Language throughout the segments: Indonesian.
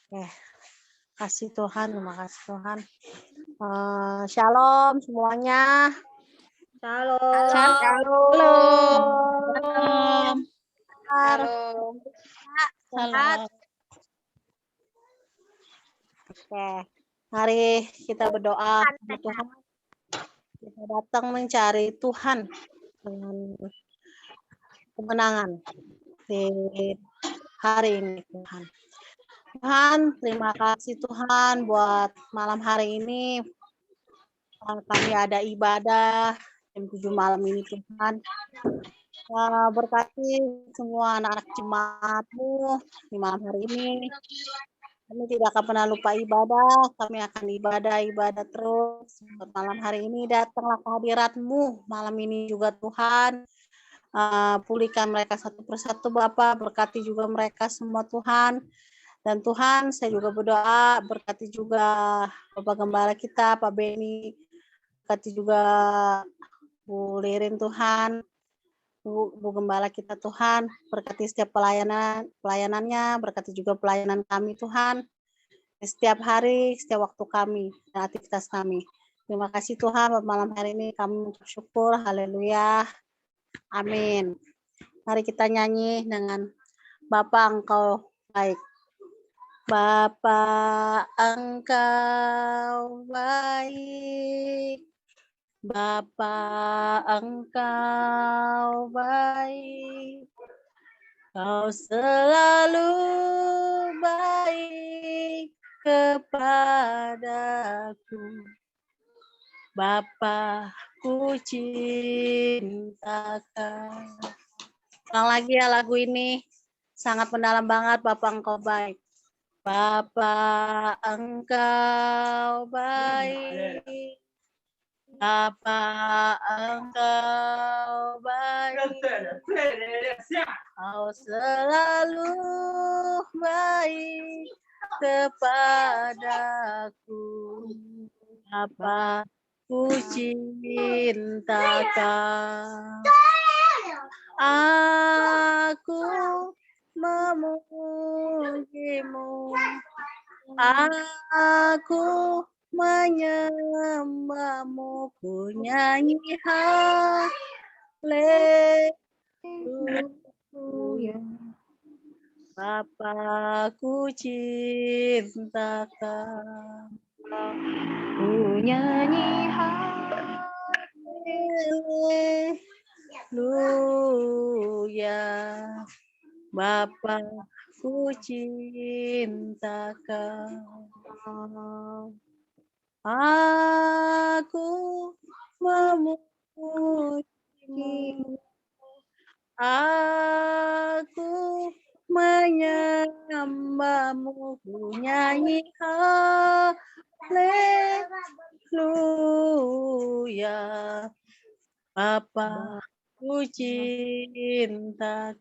Eh, kasih Tuhan, terima kasih Tuhan. Shalom semuanya. Shalom. Shalom. Shalom. Sehat. Oke, mari kita berdoa kepada Tuhan. Kita datang mencari Tuhan dengan kemenangan di hari ini, Tuhan. Tuhan, terima kasih Tuhan buat malam hari ini. Kami ada ibadah jam 7 malam ini, Tuhan. Berkati semua anak-anak jemaat-Mu di malam hari ini. Kami tidak akan pernah lupa ibadah. Kami akan ibadah terus. Malam hari ini datanglah kehadirat-Mu. Malam ini juga Tuhan. Pulihkan mereka satu persatu Bapa. Berkati juga mereka semua Tuhan. Dan Tuhan, saya juga berdoa, berkati juga Bapak Gembala kita, Pak Beni, berkati juga Bu Lirin Tuhan, Bu Gembala kita Tuhan, berkati setiap pelayanannya, berkati juga pelayanan kami Tuhan, setiap hari, setiap waktu kami, dan aktivitas kami. Terima kasih Tuhan, malam hari ini kami bersyukur, haleluya, amin. Mari kita nyanyi dengan Bapa Engkau baik. Bapa Engkau baik, Bapa Engkau baik, Kau selalu baik kepadaku, Bapa ku cintakan. Ulang lagi ya lagu ini, sangat mendalam banget, Bapa Engkau baik. Bapa Engkau baik, Bapa Engkau baik, Kau selalu baik kepadaku, Bapa ku cintakan. Aku memuji-Mu, aku menyembah-Mu, ku nyanyi haleluya. Bapa ku cintakan, ku nyanyi haleluya. Bapa ku cintakan, aku memuji-Mu, aku menyembah-Mu, ku nyanyi haleluya. Bapa ku cintakan,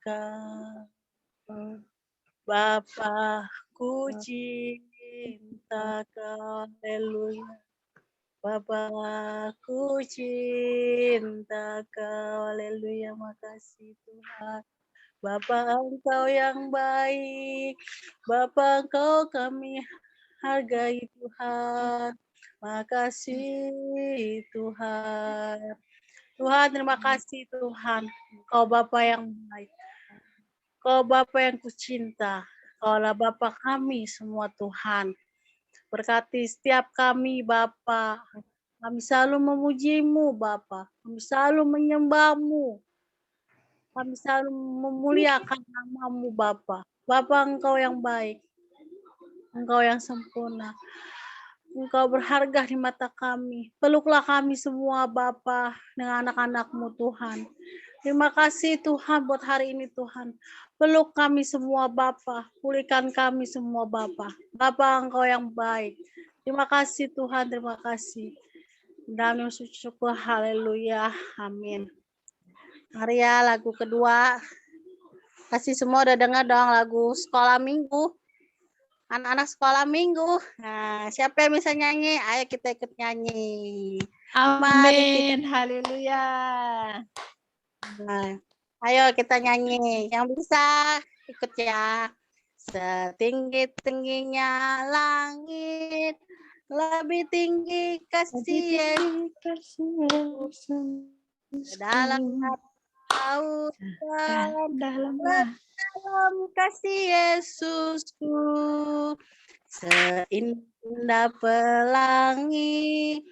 Bapa ku cintakan, haleluya. Bapa ku cintakan, haleluya. Makasih Tuhan. Bapa Engkau yang baik, Bapa Engkau kami hargai Tuhan. Makasih Tuhan. Tuhan, terima kasih Tuhan. Kau Bapa yang baik. Kau Bapa yang kucinta. Kaulah Bapa kami semua Tuhan. Berkati setiap kami Bapa. Kami selalu memuji-Mu Bapa. Kami selalu menyembah-Mu. Kami selalu memuliakan nama-Mu Bapa. Bapa Engkau yang baik. Engkau yang sempurna. Engkau berharga di mata kami. Peluklah kami semua Bapa dengan anak-anak-Mu Tuhan. Terima kasih Tuhan buat hari ini Tuhan. Peluk kami semua Bapa. Pulihkan kami semua Bapa. Bapa Engkau yang baik. Terima kasih Tuhan, terima kasih. Dalam syukur, haleluya, amin. Mari ya lagu kedua. Kasih semua udah dengar dong lagu sekolah minggu. Anak-anak sekolah minggu. Nah, siapa yang bisa nyanyi? Ayo kita ikut nyanyi. Amin. Haleluya. Nah, ayo kita nyanyi. Yang bisa ikut ya. setinggi-tingginya langit, lebih tinggi kasih Yesus. Dalam lautan, dalam kasih Yesusku, seindah pelangi,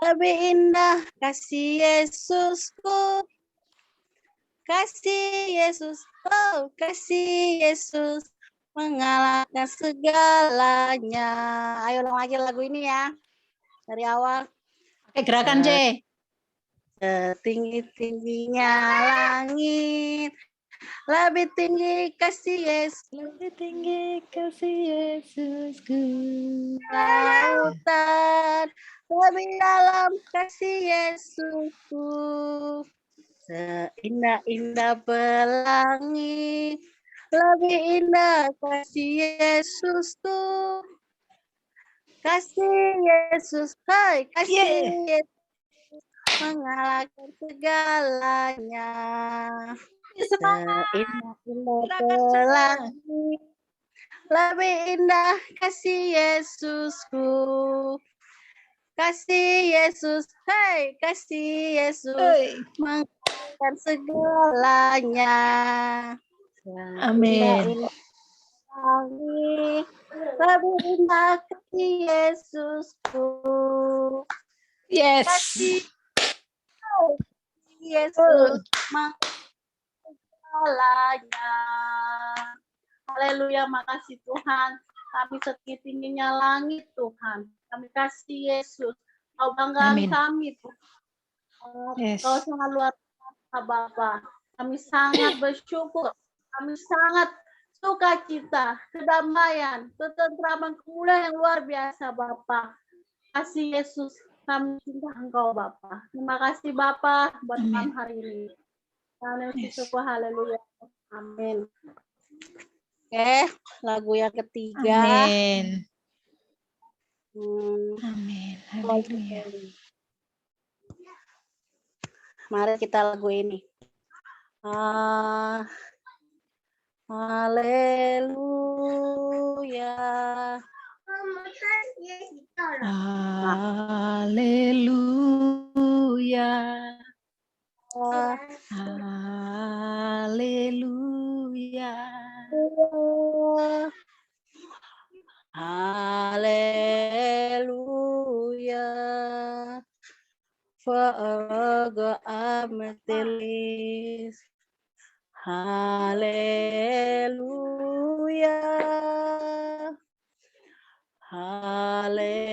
lebih indah kasih Yesusku. Kasih Yesus, oh kasih Yesus, mengalahkan segalanya. Ayo ulang lagi lagu ini ya, dari awal. Oke, gerakan C. Setinggi-tingginya langit, lebih tinggi kasih Yesus. Lebih tinggi kasih Yesusku. Lautan, lebih dalam kasih Yesusku. Seindah-indah pelangi, lebih indah kasih Yesusku. Kasih Yesus, hai kasih Yesus, mengalahkan segalanya. Seindah-indah pelangi, lebih indah kasih Yesusku. Kasih Yesus, hai kasih Yesus, mengalahkan segalanya. Amin. Lebih indah kasih Yesusku. Yes. Kasih Yesus, mengalahkan segalanya. Haleluya, makasih Tuhan. Kami setinggi-tingginya langit Tuhan. Kami kasih Yesus. Kau banggaan kami Tuhan. Yes. Kau sangat luar biasa Bapa. Kami sangat bersyukur. Kami sangat sukacita, kedamaian, ketentraman, kemuliaan yang luar biasa Bapa. Kasih Yesus, kami cinta Engkau Bapa. Terima kasih Bapa buat malam hari ini. Kami bersyukur, haleluya. Amin. Oke, lagu yang ketiga. Amin. Amin. Haleluya. Mari kita lagu ini. Haleluya. Haleluya. Haleluya. Haleluya. Fa'aga amatilis. Haleluya. Haleluya.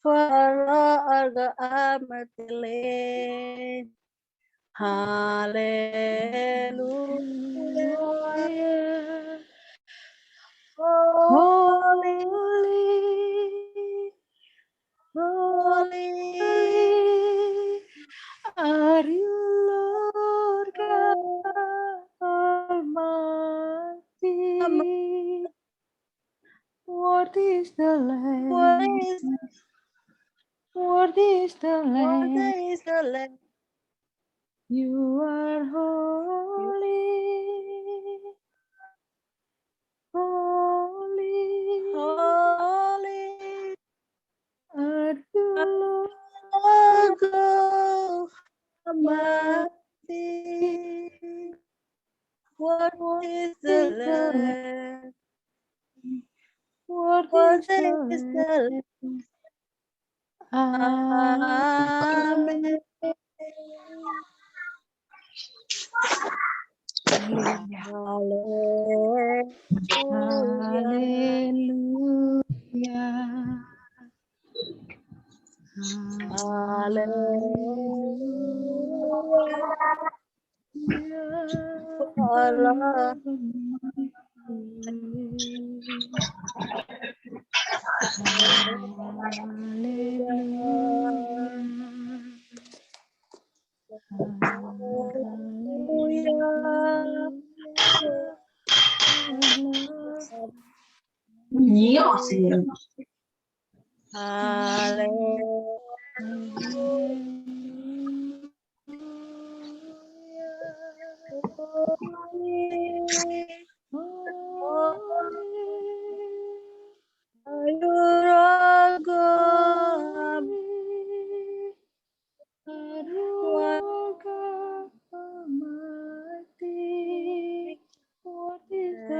Fa'aga amatilis. Haleluya. Holy, holy are you, Lord God Almighty. Worthy is the Lamb. Worthy is the Lamb. You are holy. Holy. Holy Are you, Lord God Almighty. What is the Lamb? What is the Amen.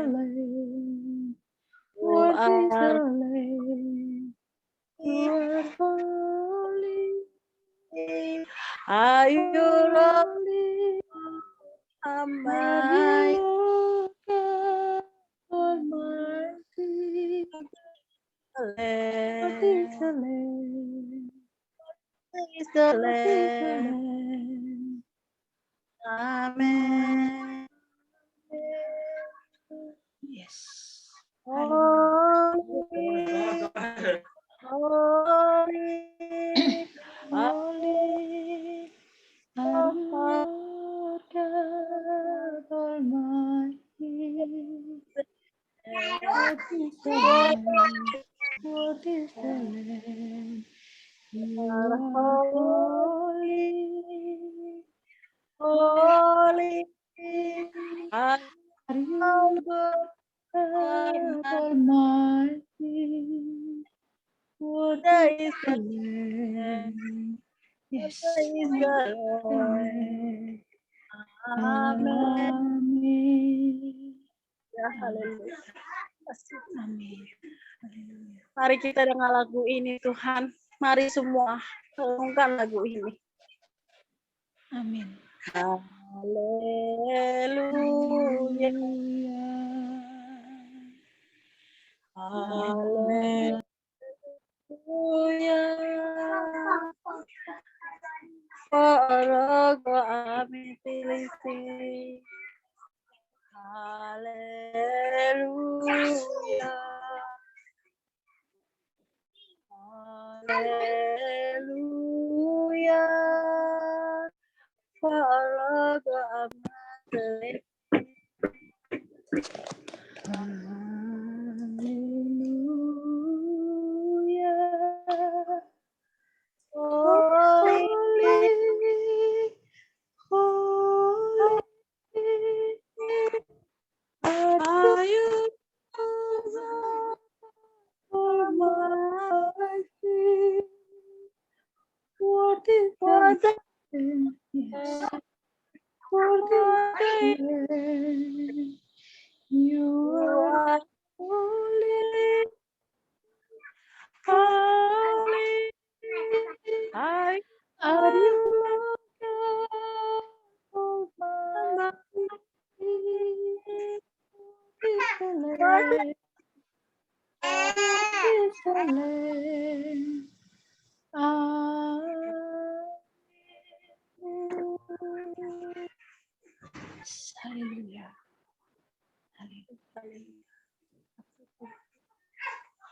Lamb. You Worthy is the are Lamb. You are holy. Are you Lord Holy are you, Almighty? Lord God Almighty. Worthy is the Lamb. Is the Worthy is the Lamb. Lamb. Amen. Yes. Hallelujah. Holy, holy, Holy are you, Lord God Almighty. What is the Lamb? What is the Lamb? You are holy. holy, Are you, God God Almighty. Almighty? What There is is the the Lamb? Yes. there is the What is the Lord. Lamb? Amen. Amin. Ya, haleluya. Amin. Haleluya. Mari kita dengan lagu ini Tuhan. Mari semua renungkan lagu ini. Amin. Haleluya. Haleluya. Haleluya. Parago amitilisti. Haleluya. Haleluya. Parago amitilisti. Hallelujah. Holy, Holy are are you Almighty. What is for the the Lamb? Yes. What is the Lamb? You are holy. holy, I Are you Lord God Almighty? Is the Lamb? Is the Lamb? Amen. Hallelujah. Hallelujah.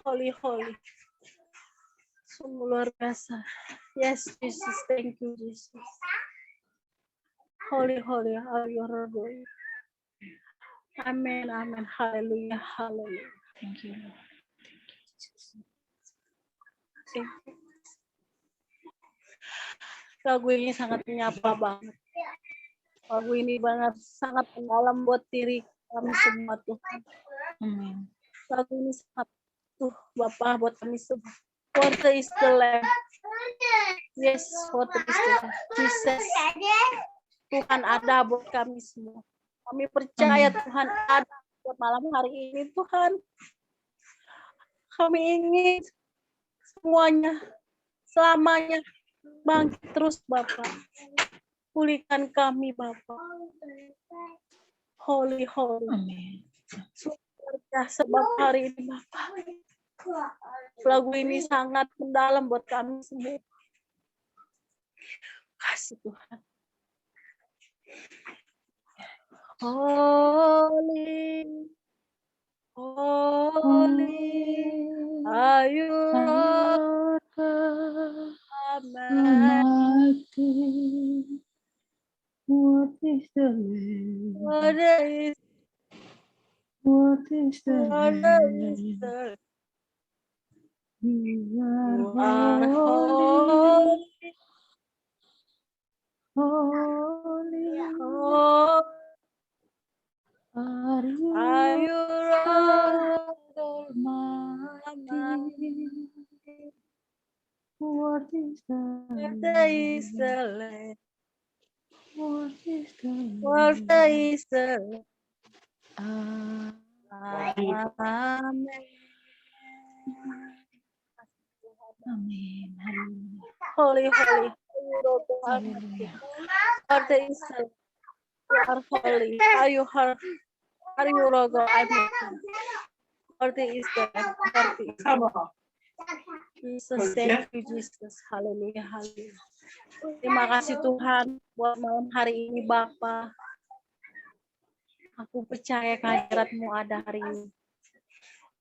holy, holy. Sungguh luar biasa. Yes, Jesus. Thank you, Jesus. Holy, holy are you, Lord. Amen, amen. Hallelujah, hallelujah. Thank you, Lord. Thank you. Lagu ini sangat menyapa banget. Lagu ini sangat mendalam buat diri kami semua Tuhan. Amin. Lagu ini sangat Bapak buat kami semua. What is the Lamb? Yes, what is the Lamb? Jesus. Tuhan ada buat kami semua. Kami percaya Tuhan ada buat malam hari ini Tuhan. Kami ingin semuanya selamanya bangkit terus Bapak. Pulihkan kami Bapak. Holy, holy. Amin. Sebab hari ini Bapak. Lagu ini sangat mendalam buat kami semua. Kasih Tuhan. Holy, holy, are you Lord Lord Almighty. What is the Lamb? What is What is the what Lamb? is the You are You are holy, holy, holy. holy, Are you are you Lord Lord Almighty? What is the What is Lamb? the Lamb? What is the What Lamb? is the Lamb? Amin. Amin. Haleluya. Holy, holy, Lord God Almighty. Haleluya. Lord the Israel, you are holy. Are you Lord God Almighty? Lord the Israel, Lord the Israel. Jesus, thank you Jesus. Haleluya, haleluya. Terima kasih Tuhan buat malam hari ini Bapa. Aku percaya kehadirat-Mu ada hari ini.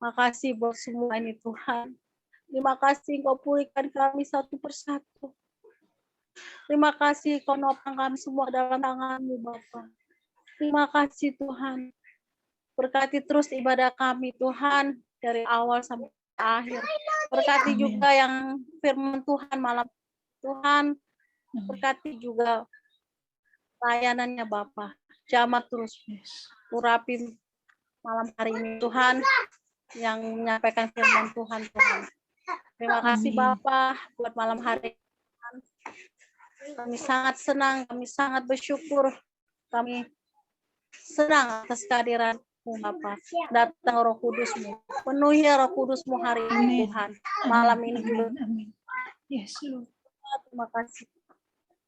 Makasih buat semua ini Tuhan. Terima kasih Engkau pulihkan kami satu persatu. Terima kasih Kau nopang kami semua dalam tangan-Mu Bapa. Terima kasih Tuhan. Berkati terus ibadah kami Tuhan dari awal sampai akhir. Berkati Amin. juga yang firman Tuhan malam Tuhan. Berkati juga layanannya Bapa. Jamah terus Yes. urapi malam hari ini Tuhan yang menyampaikan firman Tuhan Tuhan. Terima kasih Amin. Bapa buat malam hari ini. Kami sangat senang, kami sangat bersyukur. Kami senang atas kehadiran-Mu Bapa. Datang Roh Kudus-Mu. Penuhi Roh Kudus-Mu hari ini Amin. Tuhan. Malam ini juga. Amin. Yes, Lord. Terima kasih.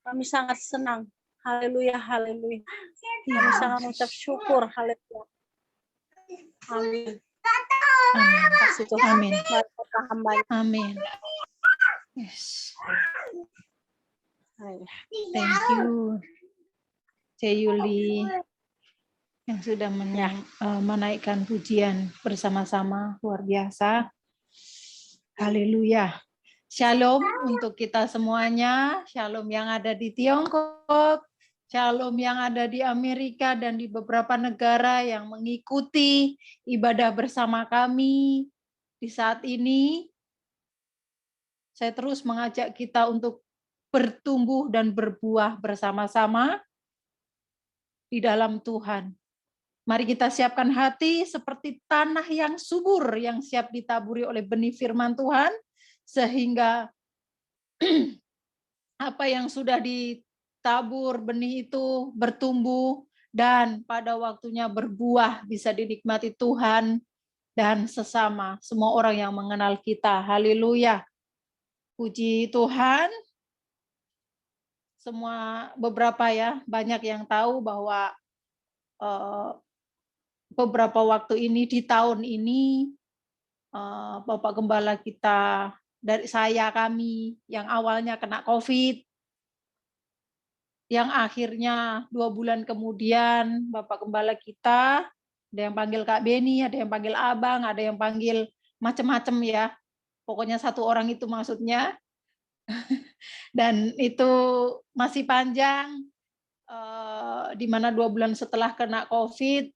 Kami sangat senang. Haleluya, haleluya. Kami Yes. sangat mengucap syukur. Haleluya. Amin. Amin. Terima kasih Tuhan. Amin. Berkata hamba-Nya. Amin. Yes. Amin. Thank you, Ceyuli, yang sudah menaikkan pujian bersama-sama. Luar biasa. Haleluya. Shalom untuk kita semuanya. Shalom yang ada di Tiongkok. Shalom yang ada di Amerika dan di beberapa negara yang mengikuti ibadah bersama kami di saat ini. Saya terus mengajak kita untuk bertumbuh dan berbuah bersama-sama di dalam Tuhan. Mari kita siapkan hati seperti tanah yang subur yang siap ditaburi oleh benih firman Tuhan, sehingga apa yang sudah ditabur benih itu bertumbuh dan pada waktunya berbuah bisa dinikmati Tuhan dan sesama semua orang yang mengenal kita. Haleluya. Puji Tuhan. Semua beberapa ya, banyak yang tahu bahwa beberapa waktu ini di tahun ini Bapak Gembala kita dari kami yang awalnya kena COVID, yang akhirnya 2 bulan kemudian Bapak Gembala kita, ada yang panggil Kak Beni, ada yang panggil Abang, ada yang panggil macam-macam ya. Pokoknya 1 orang itu maksudnya. Dan itu masih panjang, di mana 2 bulan setelah kena COVID,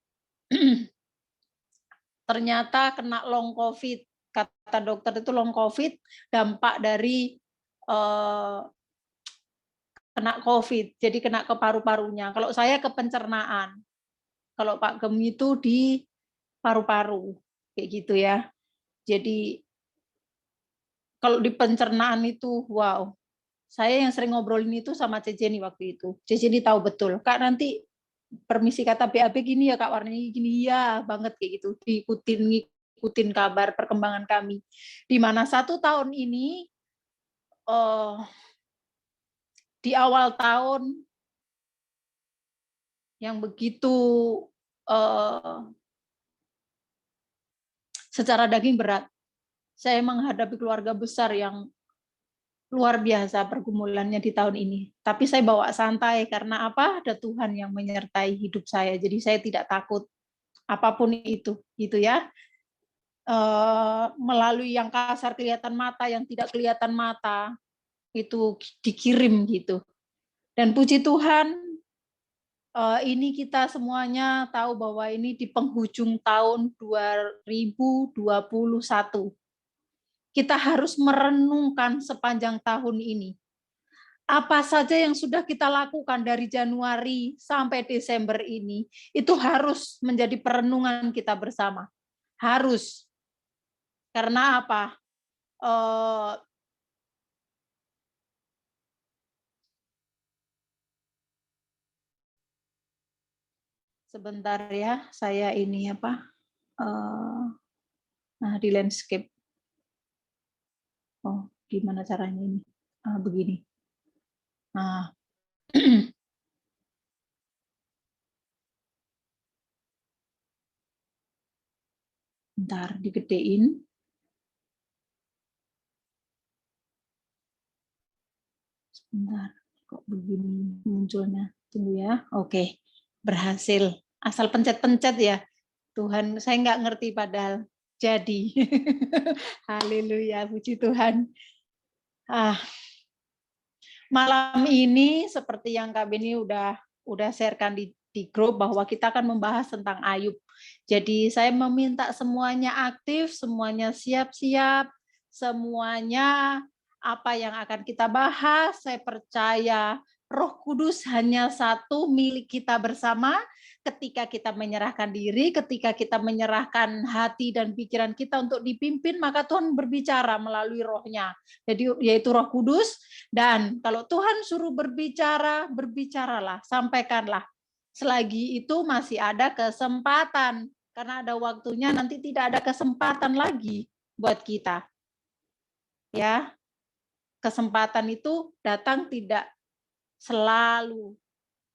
ternyata kena long COVID. Kata dokter itu long COVID, dampak dari kena COVID, jadi kena ke paru-parunya. Kalau saya ke pencernaan, kalau Pak Gem itu di paru-paru, kayak gitu ya. Jadi kalau di pencernaan itu, wow. Saya yang sering ngobrolin itu sama Ceceni waktu itu. Ceceni tahu betul. Kak nanti permisi kata BAB gini ya Kak, warnanya gini ya banget kayak gitu. Ngikutin kabar perkembangan kami. Di mana 1 tahun ini di awal tahun yang begitu secara daging berat. Saya menghadapi keluarga besar yang luar biasa pergumulannya di tahun ini. Tapi saya bawa santai karena apa? Ada Tuhan yang menyertai hidup saya. Jadi saya tidak takut apapun itu, gitu ya. Melalui yang kasar kelihatan mata, yang tidak kelihatan mata, itu dikirim gitu. Dan puji Tuhan, ini kita semuanya tahu bahwa ini di penghujung tahun 2021. Kita harus merenungkan sepanjang tahun ini. Apa saja yang sudah kita lakukan dari Januari sampai Desember ini, itu harus menjadi perenungan kita bersama. Harus. Karena apa? Sebentar ya, saya ini apa? Nah, di landscape. Oh, gimana caranya ini? Begini. Nah, ntar digedein. Sebentar, kok begini munculnya? Tunggu ya. Oke, berhasil. Asal pencet-pencet ya. Tuhan, saya nggak ngerti padahal. Jadi, haleluya, puji Tuhan. Malam ini seperti yang Kak Beni udah sharekan di grup bahwa kita akan membahas tentang Ayub. Jadi saya meminta semuanya aktif, semuanya siap-siap, semuanya apa yang akan kita bahas, saya percaya Roh Kudus hanya satu milik kita bersama. Ketika kita menyerahkan diri, ketika kita menyerahkan hati dan pikiran kita untuk dipimpin, maka Tuhan berbicara melalui rohnya. Jadi yaitu Roh Kudus. Dan kalau Tuhan suruh berbicara, berbicaralah, sampaikanlah. Selagi itu masih ada kesempatan. Karena ada waktunya nanti tidak ada kesempatan lagi buat kita. Ya, kesempatan itu datang tidak selalu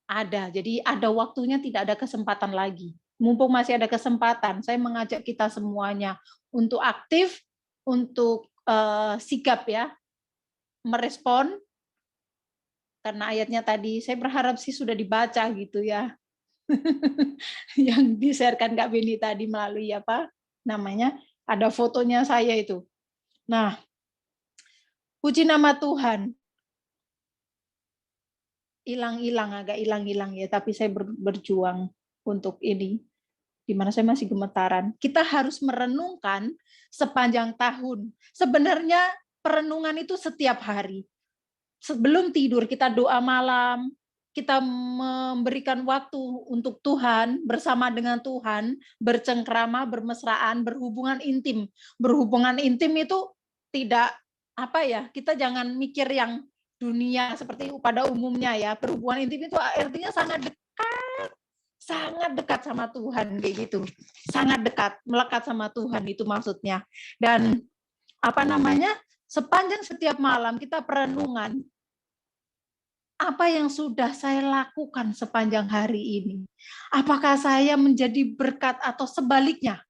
ada. Jadi ada waktunya, tidak ada kesempatan lagi. Mumpung masih ada kesempatan, saya mengajak kita semuanya untuk aktif, untuk sigap ya, merespon. Karena ayatnya tadi, saya berharap sih sudah dibaca gitu ya. Yang di-sharekan Kak Beni tadi melalui apa namanya, ada fotonya saya itu. Nah, puji nama Tuhan. Agak hilang-hilang ya, tapi saya berjuang untuk ini, di mana saya masih gemetaran. Kita harus merenungkan sepanjang tahun. Sebenarnya perenungan itu setiap hari. Sebelum tidur kita doa malam, kita memberikan waktu untuk Tuhan, bersama dengan Tuhan, bercengkrama, bermesraan, berhubungan intim. Berhubungan intim itu tidak apa ya, kita jangan mikir yang dunia seperti pada umumnya ya. Berhubungan intim itu artinya sangat dekat sama Tuhan kayak gitu. Sangat dekat, melekat sama Tuhan itu maksudnya. Dan apa namanya? Sepanjang setiap malam kita perenungan, apa yang sudah saya lakukan sepanjang hari ini? Apakah saya menjadi berkat atau sebaliknya?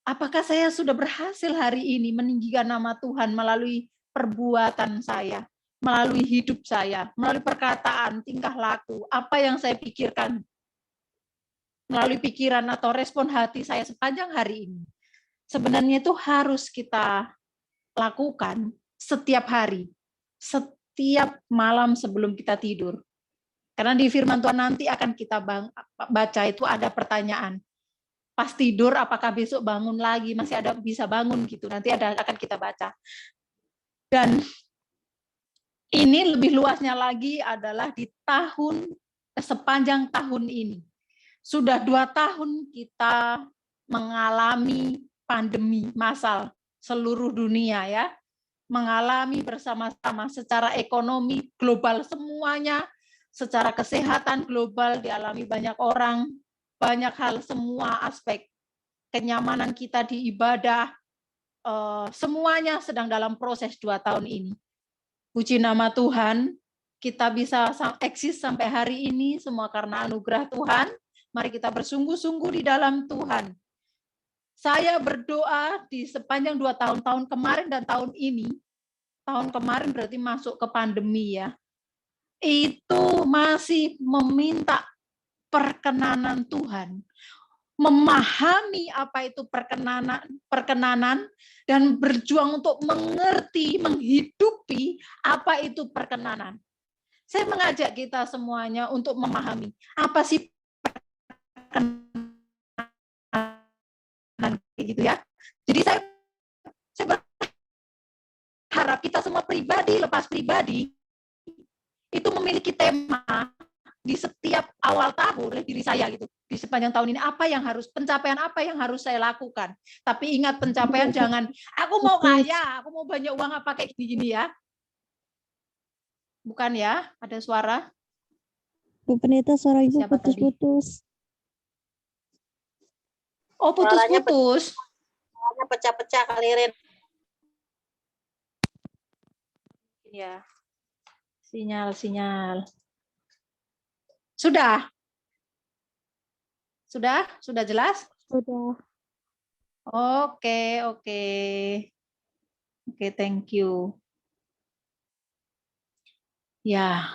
Apakah saya sudah berhasil hari ini meninggikan nama Tuhan melalui perbuatan saya, melalui hidup saya, melalui perkataan, tingkah laku, apa yang saya pikirkan, melalui pikiran atau respon hati saya sepanjang hari ini? Sebenarnya itu harus kita lakukan setiap hari, setiap malam sebelum kita tidur. Karena di firman Tuhan nanti akan kita baca itu ada pertanyaan. Pas tidur apakah besok bangun lagi, masih ada bisa bangun gitu. Nanti akan kita baca. Dan ini lebih luasnya lagi adalah di sepanjang tahun ini. Sudah 2 tahun kita mengalami pandemi massal seluruh dunia ya. Mengalami bersama-sama secara ekonomi global semuanya, secara kesehatan global dialami banyak orang, banyak hal, semua aspek kenyamanan kita di ibadah, semuanya sedang dalam proses 2 tahun ini. Puji nama Tuhan, kita bisa eksis sampai hari ini semua karena anugerah Tuhan. Mari kita bersungguh-sungguh di dalam Tuhan. Saya berdoa di sepanjang 2 tahun kemarin dan tahun ini, tahun kemarin berarti masuk ke pandemi ya, itu masih meminta perkenanan Tuhan, memahami apa itu perkenanan dan berjuang untuk mengerti, menghidupi apa itu perkenanan. Saya mengajak kita semuanya untuk memahami apa sih perkenanan gitu ya. Jadi saya berharap kita semua pribadi lepas pribadi itu memiliki tema di setiap awal tahun oleh diri saya gitu. Di sepanjang tahun ini pencapaian apa yang harus saya lakukan. Tapi ingat pencapaian jangan aku mau kaya, aku mau banyak uang apa kayak gini ya. Bukan ya, ada suara. Bu Pendeta, suara Ibu Siapa tadi? putus-putus. Oh, putus-putus. Suaranya pecah-pecah kali, Rin. Ya. Sinyal. Sudah? Sudah jelas? Sudah. Oke, thank you. Ya,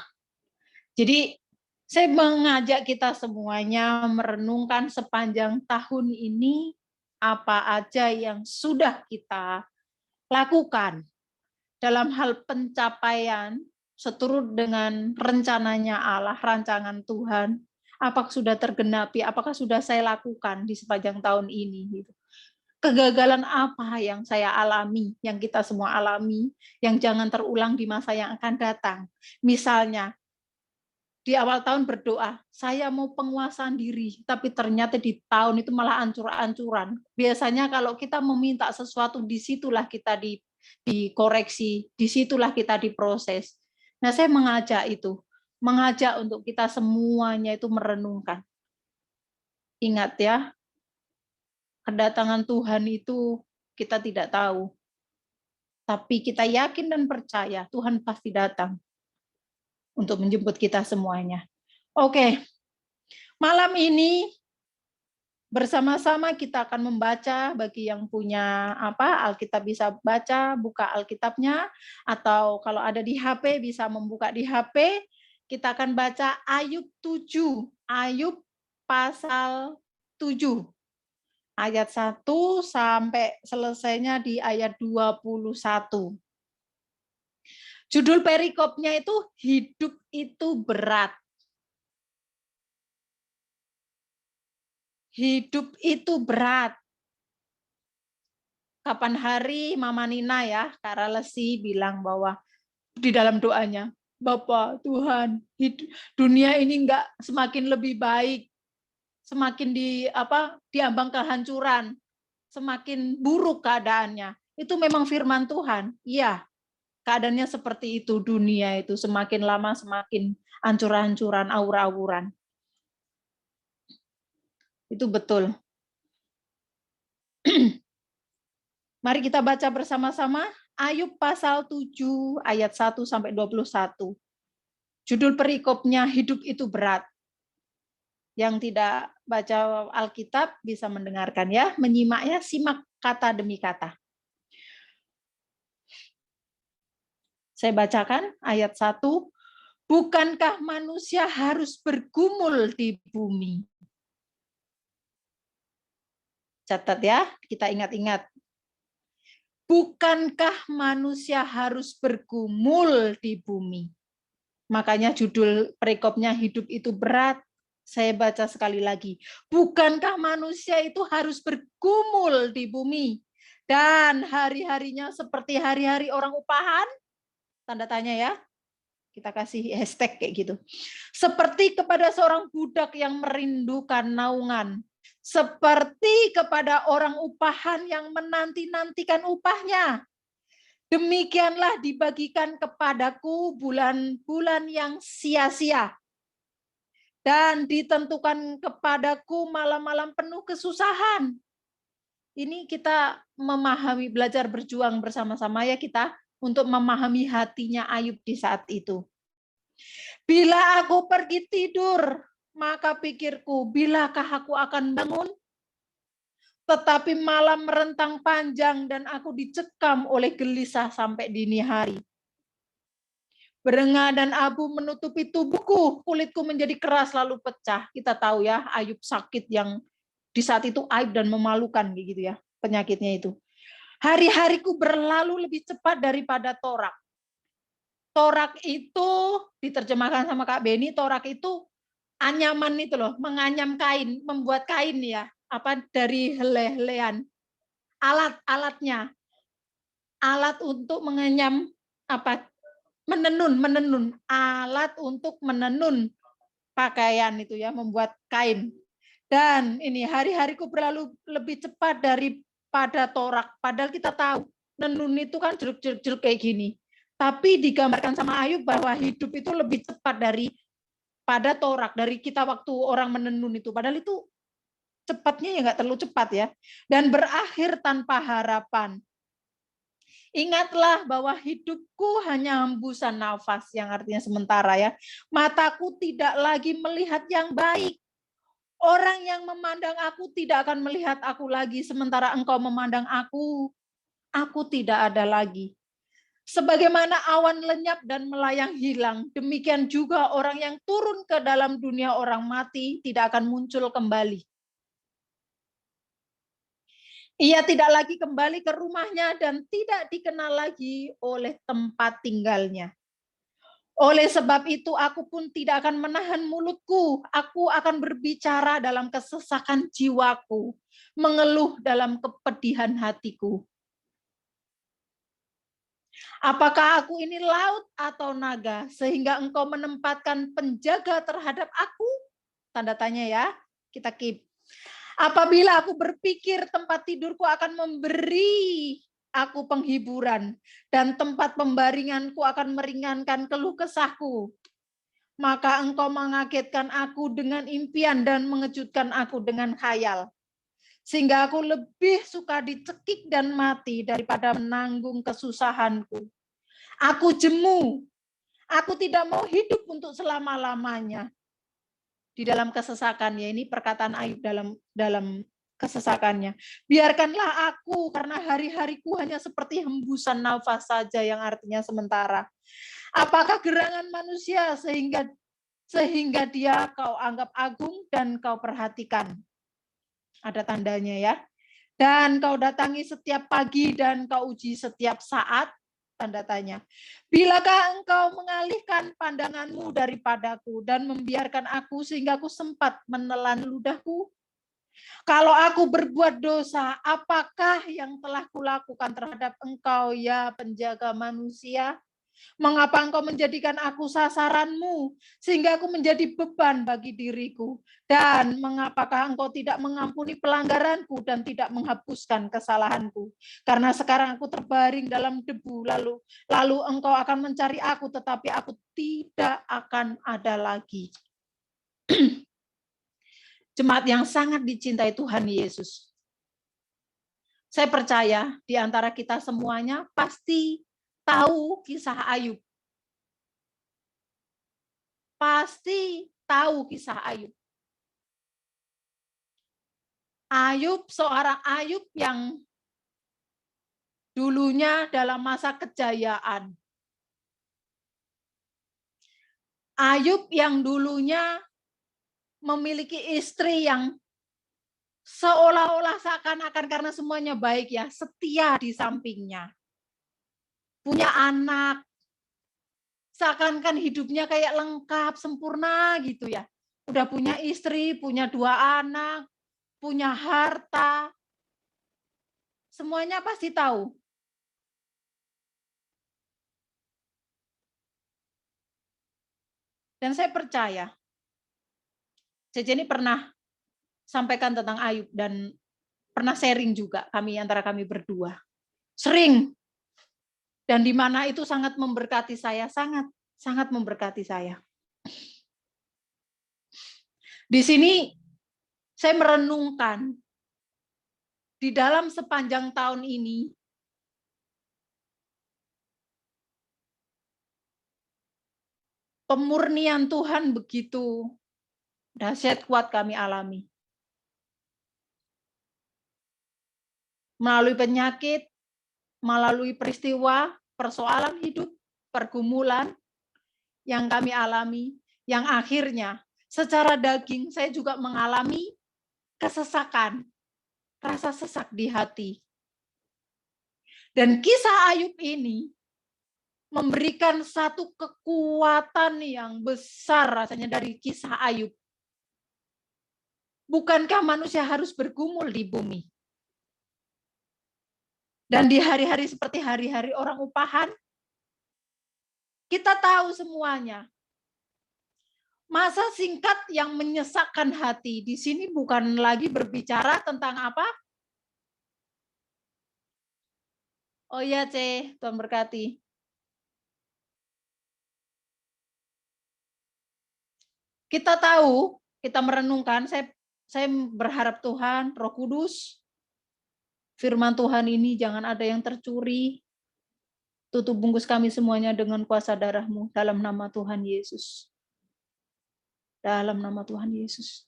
jadi saya mengajak kita semuanya merenungkan sepanjang tahun ini apa aja yang sudah kita lakukan dalam hal pencapaian seturut dengan rencananya Allah, rancangan Tuhan. Apakah sudah tergenapi, apakah sudah saya lakukan di sepanjang tahun ini. Gitu. Kegagalan apa yang saya alami, yang kita semua alami, yang jangan terulang di masa yang akan datang. Misalnya, di awal tahun berdoa, saya mau penguasaan diri, tapi ternyata di tahun itu malah ancur-ancuran. Biasanya kalau kita meminta sesuatu, disitulah kita dikoreksi, disitulah kita diproses. Nah, saya mengajak untuk kita semuanya itu merenungkan. Ingat ya, kedatangan Tuhan itu kita tidak tahu. Tapi kita yakin dan percaya Tuhan pasti datang untuk menjemput kita semuanya. Oke, malam ini bersama-sama kita akan membaca, bagi yang punya Alkitab bisa baca, buka Alkitabnya, atau kalau ada di HP bisa membuka di HP. Kita akan baca Ayub 7, Ayub pasal 7. Ayat 1 sampai selesainya di ayat 21. Judul perikopnya itu hidup itu berat. Hidup itu berat. Kapan hari Mama Nina ya, Kak Ralesi bilang bahwa di dalam doanya, Bapak Tuhan, dunia ini enggak semakin lebih baik, semakin diambang kehancuran, semakin buruk keadaannya. Itu memang firman Tuhan. Iya, keadaannya seperti itu, dunia itu semakin lama semakin hancur-hancuran, aur-auran. Itu betul. Mari kita baca bersama-sama Ayub pasal 7 ayat 1 sampai 21. Judul perikopnya hidup itu berat. Yang tidak baca Alkitab bisa mendengarkan ya, menyimaknya, simak kata demi kata. Saya bacakan ayat 1. Bukankah manusia harus bergumul di bumi? Catat ya, kita ingat-ingat. Bukankah manusia harus bergumul di bumi? Makanya judul perikopnya hidup itu berat. Saya baca sekali lagi. Bukankah manusia itu harus bergumul di bumi? Dan hari-harinya seperti hari-hari orang upahan? Tanda tanya ya. Kita kasih hashtag kayak gitu. Seperti kepada seorang budak yang merindukan naungan. Seperti kepada orang upahan yang menanti-nantikan upahnya. Demikianlah dibagikan kepadaku bulan-bulan yang sia-sia. Dan ditentukan kepadaku malam-malam penuh kesusahan. Ini kita memahami, belajar berjuang bersama-sama ya kita, untuk memahami hatinya Ayub di saat itu. Bila aku pergi tidur, maka pikirku, bilakah aku akan bangun? Tetapi malam merentang panjang dan aku dicekam oleh gelisah sampai dini hari. Berengah dan abu menutupi tubuhku, kulitku menjadi keras lalu pecah. Kita tahu ya, Ayub sakit yang di saat itu aib dan memalukan gitu ya, penyakitnya itu. Hari-hariku berlalu lebih cepat daripada torak. Torak itu diterjemahkan sama Kak Beni, torak itu anyaman itu loh, menganyam kain, membuat kain ya, dari helai-helaian. Alat-alatnya. Alat untuk menganyam menenun, alat untuk menenun pakaian itu ya, membuat kain. Dan ini hari-hariku berlalu lebih cepat daripada torak. Padahal kita tahu menenun itu kan jeruk-jeruk kayak gini. Tapi digambarkan sama Ayub bahwa hidup itu lebih cepat daripada pada Torak dari kita waktu orang menenun itu. Padahal itu cepatnya ya nggak terlalu cepat ya. Dan berakhir tanpa harapan. Ingatlah bahwa hidupku hanya hembusan nafas, yang artinya sementara ya. Mataku tidak lagi melihat yang baik. Orang yang memandang aku tidak akan melihat aku lagi, sementara engkau memandang aku tidak ada lagi. Sebagaimana awan lenyap dan melayang hilang, demikian juga orang yang turun ke dalam dunia orang mati tidak akan muncul kembali. Ia tidak lagi kembali ke rumahnya dan tidak dikenal lagi oleh tempat tinggalnya. Oleh sebab itu aku pun tidak akan menahan mulutku, aku akan berbicara dalam kesesakan jiwaku, mengeluh dalam kepedihan hatiku. Apakah aku ini laut atau naga, sehingga engkau menempatkan penjaga terhadap aku? Tanda tanya ya, kita keep. Apabila aku berpikir tempat tidurku akan memberi aku penghiburan, dan tempat pembaringanku akan meringankan keluh kesahku, maka engkau mengagetkan aku dengan impian dan mengejutkan aku dengan khayal. Sehingga aku lebih suka dicekik dan mati daripada menanggung kesusahanku. Aku jemu, aku tidak mau hidup untuk selama-lamanya. Di dalam kesesakannya, ini perkataan Ayub dalam kesesakannya. Biarkanlah aku, karena hari-hariku hanya seperti hembusan nafas saja, yang artinya sementara. Apakah gerangan manusia sehingga dia kau anggap agung dan kau perhatikan? Ada tandanya ya. Dan kau datangi setiap pagi dan kau uji setiap saat, tanda tanya. Bilakah engkau mengalihkan pandanganmu daripadaku dan membiarkan aku sehingga aku sempat menelan ludahku? Kalau aku berbuat dosa, apakah yang telah kulakukan terhadap engkau, ya penjaga manusia? Mengapa engkau menjadikan aku sasaranmu, sehingga aku menjadi beban bagi diriku? Dan mengapakah engkau tidak mengampuni pelanggaranku dan tidak menghapuskan kesalahanku? Karena sekarang aku terbaring dalam debu, lalu engkau akan mencari aku, tetapi aku tidak akan ada lagi. Jemaat yang sangat dicintai Tuhan Yesus. Saya percaya di antara kita semuanya pasti tahu kisah Ayub. Pasti tahu kisah Ayub. Ayub, seorang Ayub yang dulunya dalam masa kejayaan. Ayub yang dulunya memiliki istri yang seolah-olah seakan-akan karena semuanya baik ya, setia di sampingnya. Punya anak, seakan-akan hidupnya kayak lengkap, sempurna gitu ya. Udah punya istri, punya 2 anak, punya harta. Semuanya pasti tahu. Dan saya percaya, Cece ini pernah sampaikan tentang Ayub dan pernah sharing juga antara kami berdua. Sering. Dan di mana itu sangat memberkati saya, sangat memberkati saya. Di sini saya merenungkan di dalam sepanjang tahun ini pemurnian Tuhan begitu dahsyat kuat kami alami. Melalui penyakit, melalui peristiwa, persoalan hidup, pergumulan yang kami alami, yang akhirnya secara daging saya juga mengalami kesesakan, rasa sesak di hati. Dan kisah Ayub ini memberikan satu kekuatan yang besar rasanya dari kisah Ayub. Bukankah manusia harus bergumul di bumi? Dan di hari-hari seperti hari-hari orang upahan, kita tahu semuanya. Masa singkat yang menyesakkan hati. Di sini bukan lagi berbicara tentang apa? Oh iya, Tuhan berkati. Kita tahu, kita merenungkan, saya berharap Tuhan, Roh Kudus, firman Tuhan ini jangan ada yang tercuri. Tutup bungkus kami semuanya dengan kuasa darah-Mu dalam nama Tuhan Yesus. Dalam nama Tuhan Yesus.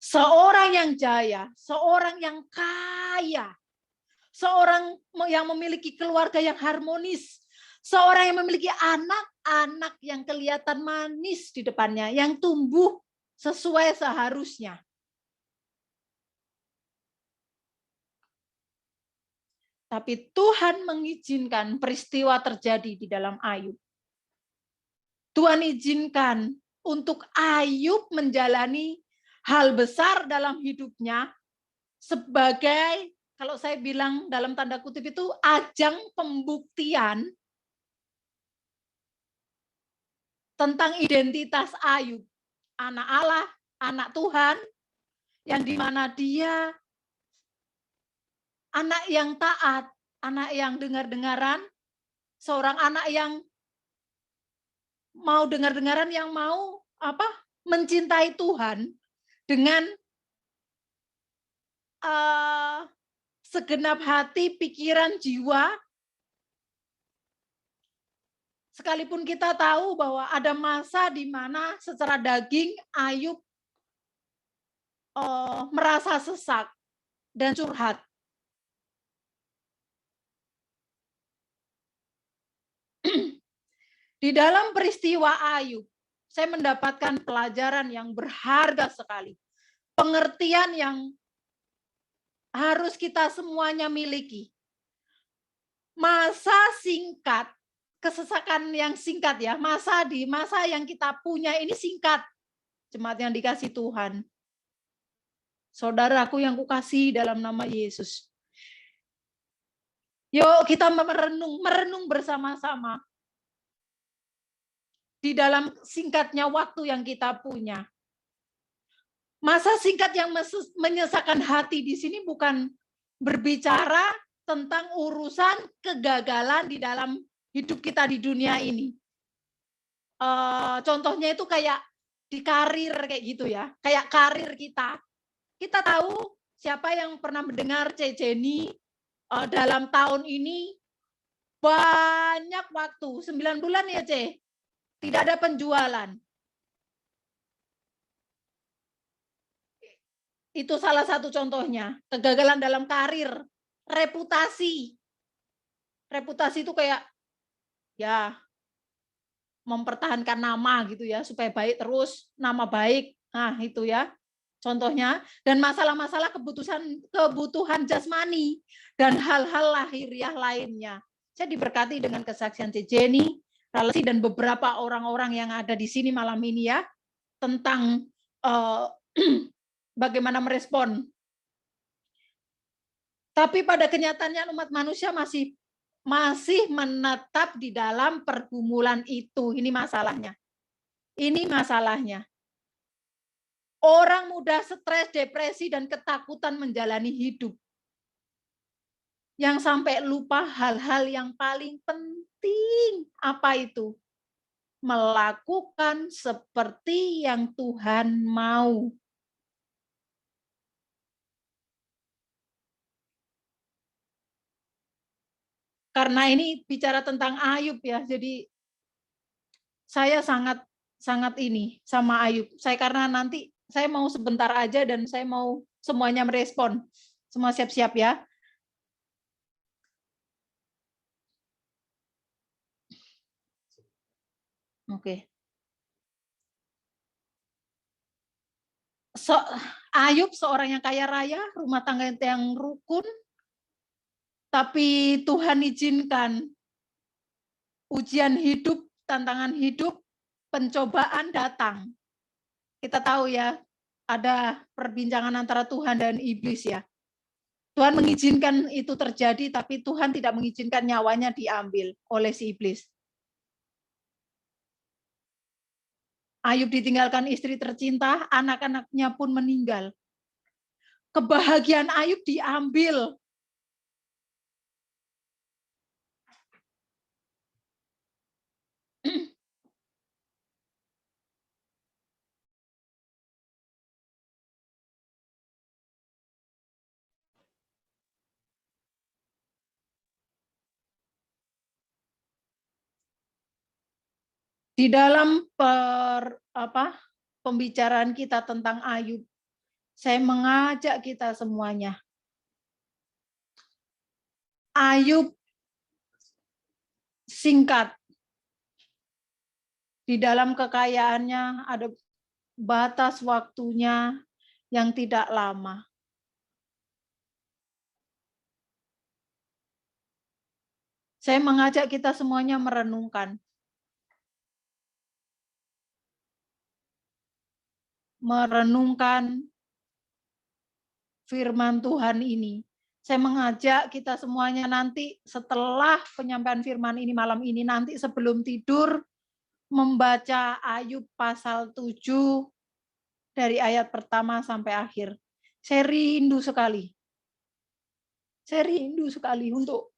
Seorang yang jaya, seorang yang kaya, seorang yang memiliki keluarga yang harmonis, seorang yang memiliki anak-anak yang kelihatan manis di depannya, yang tumbuh sesuai seharusnya. Tapi Tuhan mengizinkan peristiwa terjadi di dalam Ayub. Tuhan izinkan untuk Ayub menjalani hal besar dalam hidupnya sebagai, kalau saya bilang dalam tanda kutip itu, ajang pembuktian tentang identitas Ayub. Anak Allah, anak Tuhan, yang dimana dia anak yang taat, anak yang dengar-dengaran, seorang anak yang mau dengar-dengaran, yang mau mencintai Tuhan dengan segenap hati, pikiran, jiwa. Sekalipun kita tahu bahwa ada masa di mana secara daging Ayub merasa sesak dan curhat. Di dalam peristiwa Ayub, saya mendapatkan pelajaran yang berharga sekali. Pengertian yang harus kita semuanya miliki. Masa singkat, kesesakan yang singkat ya, masa yang kita punya ini singkat. Jemaat yang dikasih Tuhan. Saudaraku yang kukasihi dalam nama Yesus. Yuk kita merenung bersama-sama. Di dalam singkatnya waktu yang kita punya. Masa singkat yang menyesakan hati di sini bukan berbicara tentang urusan kegagalan di dalam hidup kita di dunia ini. Contohnya itu kayak di karir kayak gitu ya, kayak karir kita. Kita tahu siapa yang pernah mendengar Jenny dalam tahun ini banyak waktu, 9 bulan ya C, tidak ada penjualan. Itu salah satu contohnya, kegagalan dalam karir, reputasi. Reputasi itu kayak ya mempertahankan nama gitu ya, supaya baik terus, nama baik. Nah, itu ya contohnya. Dan masalah-masalah kebutuhan jasmani dan hal-hal lahiriah lainnya. Saya diberkati dengan kesaksian Jenny, Ralsi, dan beberapa orang-orang yang ada di sini malam ini ya, tentang bagaimana merespon. Tapi pada kenyataannya umat manusia masih menetap di dalam pergumulan itu. Ini masalahnya. Ini masalahnya. Orang mudah stres, depresi, dan ketakutan menjalani hidup. Yang sampai lupa hal-hal yang paling penting. Apa itu? Melakukan seperti yang Tuhan mau. Karena ini bicara tentang Ayub ya, jadi saya sangat ini sama Ayub. Karena nanti saya mau sebentar aja dan saya mau semuanya merespon. Semua siap-siap ya. Oke. Ayub seorang yang kaya raya, rumah tangga yang rukun, tapi Tuhan izinkan ujian hidup, tantangan hidup, pencobaan datang. Kita tahu ya, ada perbincangan antara Tuhan dan iblis ya. Tuhan mengizinkan itu terjadi, tapi Tuhan tidak mengizinkan nyawanya diambil oleh si iblis. Ayub ditinggalkan istri tercinta, anak-anaknya pun meninggal. Kebahagiaan Ayub diambil. Di dalam pembicaraan kita tentang Ayub, saya mengajak kita semuanya. Ayub singkat. Di dalam kekayaannya ada batas waktunya yang tidak lama. Saya mengajak kita semuanya merenungkan. Merenungkan firman Tuhan ini. Saya mengajak kita semuanya nanti setelah penyampaian firman ini malam ini, nanti sebelum tidur, membaca Ayub pasal 7 dari ayat pertama sampai akhir. Saya rindu sekali. Saya rindu sekali untuk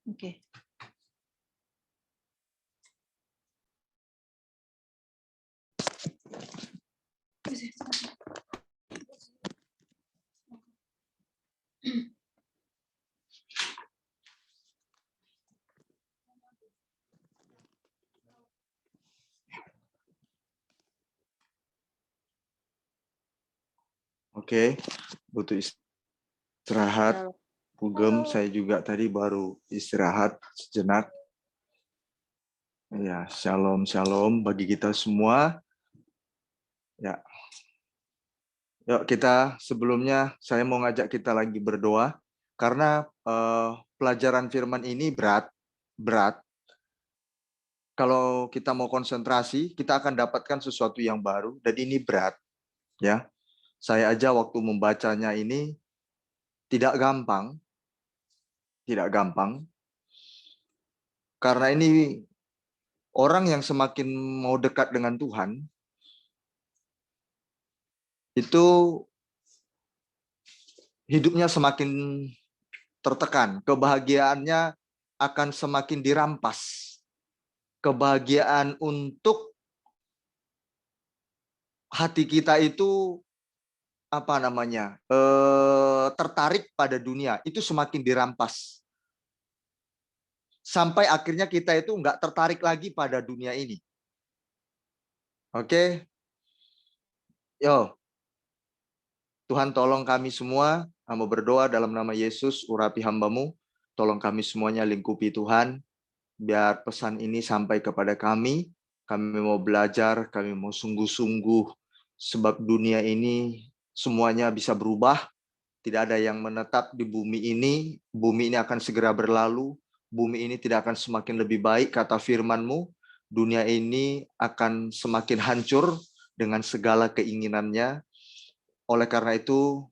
Oke. Oke, butuh istirahat. Pugem, saya juga tadi baru istirahat sejenak. Ya, shalom, shalom bagi kita semua. Ya, yuk kita sebelumnya saya mau ngajak kita lagi berdoa karena pelajaran firman ini berat. Kalau kita mau konsentrasi, kita akan dapatkan sesuatu yang baru dan ini berat. Ya, saya aja waktu membacanya ini tidak gampang. Karena ini orang yang semakin mau dekat dengan Tuhan, itu hidupnya semakin tertekan. Kebahagiaannya akan semakin dirampas. Kebahagiaan untuk hati kita itu tertarik pada dunia, itu semakin dirampas. Sampai akhirnya kita itu nggak tertarik lagi pada dunia ini. Oke? Yo, Tuhan tolong kami semua, hamba berdoa dalam nama Yesus, urapi hamba-Mu, tolong kami semuanya lingkupi Tuhan, biar pesan ini sampai kepada kami mau belajar, kami mau sungguh-sungguh, sebab dunia ini semuanya bisa berubah, tidak ada yang menetap di bumi ini akan segera berlalu, bumi ini tidak akan semakin lebih baik, kata firman-Mu, dunia ini akan semakin hancur dengan segala keinginannya. Oleh karena itu,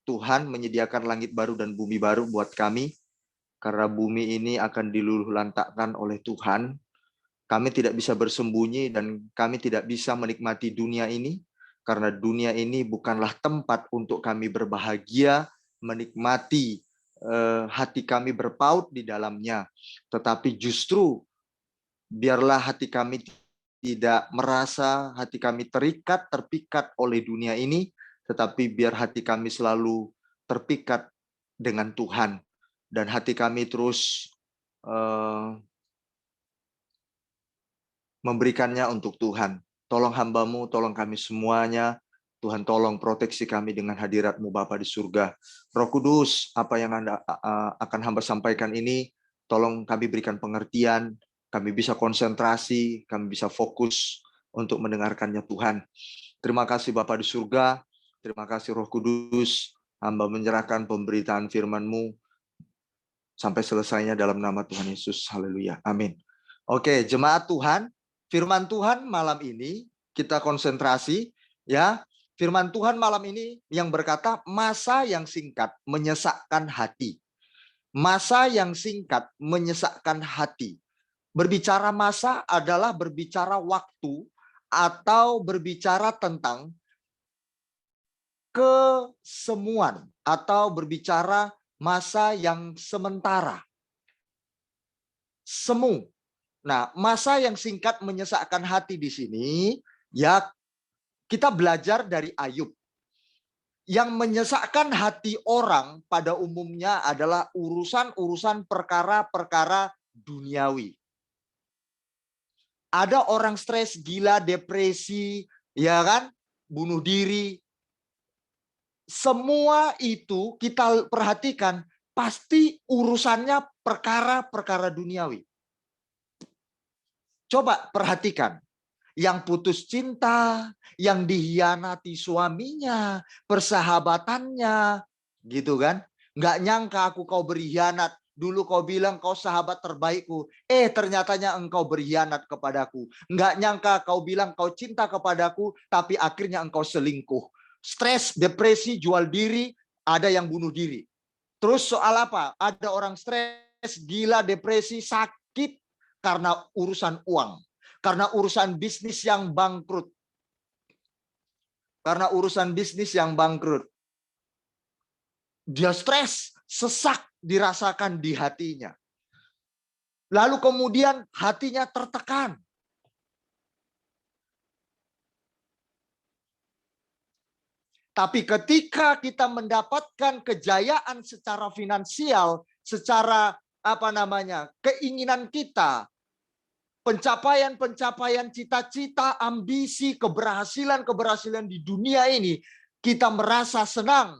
Tuhan menyediakan langit baru dan bumi baru buat kami, karena bumi ini akan diluluhlantakkan oleh Tuhan. Kami tidak bisa bersembunyi dan kami tidak bisa menikmati dunia ini, karena dunia ini bukanlah tempat untuk kami berbahagia, menikmati hati kami berpaut di dalamnya. Tetapi justru biarlah hati kami tidak merasa hati kami terpikat oleh dunia ini, tetapi biar hati kami selalu terpikat dengan Tuhan. Dan hati kami terus memberikannya untuk Tuhan. Tolong hamba-Mu, tolong kami semuanya. Tuhan tolong proteksi kami dengan hadirat-Mu Bapa di surga. Roh Kudus, apa yang akan hamba sampaikan ini, tolong kami berikan pengertian, kami bisa konsentrasi, kami bisa fokus untuk mendengarkannya Tuhan. Terima kasih Bapa di surga, terima kasih Roh Kudus, hamba menyerahkan pemberitaan firman-Mu sampai selesainya dalam nama Tuhan Yesus. Haleluya. Amin. Oke, jemaat Tuhan, firman Tuhan malam ini kita konsentrasi ya. Firman Tuhan malam ini yang berkata masa yang singkat menyesakkan hati. Masa yang singkat menyesakkan hati. Berbicara masa adalah berbicara waktu atau berbicara tentang kesemuan atau berbicara masa yang sementara. Semu. Nah, masa yang singkat menyesakkan hati di sini, ya kita belajar dari Ayub. Yang menyesakkan hati orang pada umumnya adalah urusan-urusan perkara-perkara duniawi. Ada orang stres, gila, depresi, ya kan? Bunuh diri. Semua itu kita perhatikan pasti urusannya perkara-perkara duniawi. Coba perhatikan. Yang putus cinta, yang dihianati suaminya, persahabatannya, gitu kan? Nggak nyangka kau berkhianat. Dulu kau bilang kau sahabat terbaikku. Ternyatanya engkau berkhianat kepadaku. Nggak nyangka kau bilang kau cinta kepadaku, tapi akhirnya engkau selingkuh. Stres, depresi, jual diri, ada yang bunuh diri. Terus soal apa? Ada orang stres, gila, depresi, sakit karena urusan uang. Karena urusan bisnis yang bangkrut. Karena urusan bisnis yang bangkrut. Dia stres, sesak dirasakan di hatinya. Lalu kemudian hatinya tertekan. Tapi ketika kita mendapatkan kejayaan secara finansial, secara keinginan kita, pencapaian-pencapaian cita-cita, ambisi, keberhasilan-keberhasilan di dunia ini, kita merasa senang.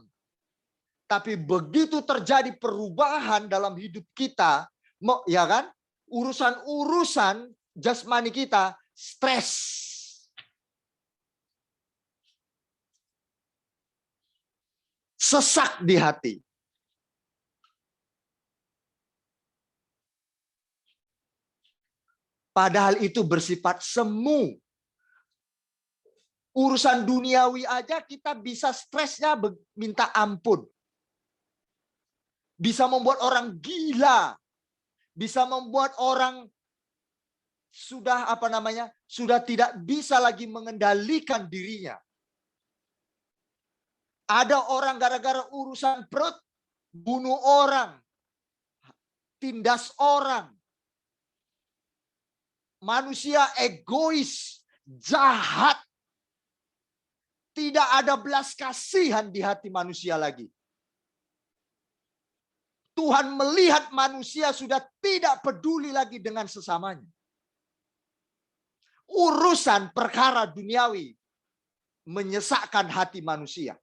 Tapi begitu terjadi perubahan dalam hidup kita, ya kan? Urusan-urusan jasmani kita stres. Sesak di hati. Padahal itu bersifat semu. Urusan duniawi aja kita bisa stresnya minta ampun. Bisa membuat orang gila. Bisa membuat orang sudah sudah tidak bisa lagi mengendalikan dirinya. Ada orang gara-gara urusan perut bunuh orang. Tindas orang. Manusia egois, jahat. Tidak ada belas kasihan di hati manusia lagi. Tuhan melihat manusia sudah tidak peduli lagi dengan sesamanya. Urusan perkara duniawi menyesakkan hati manusia.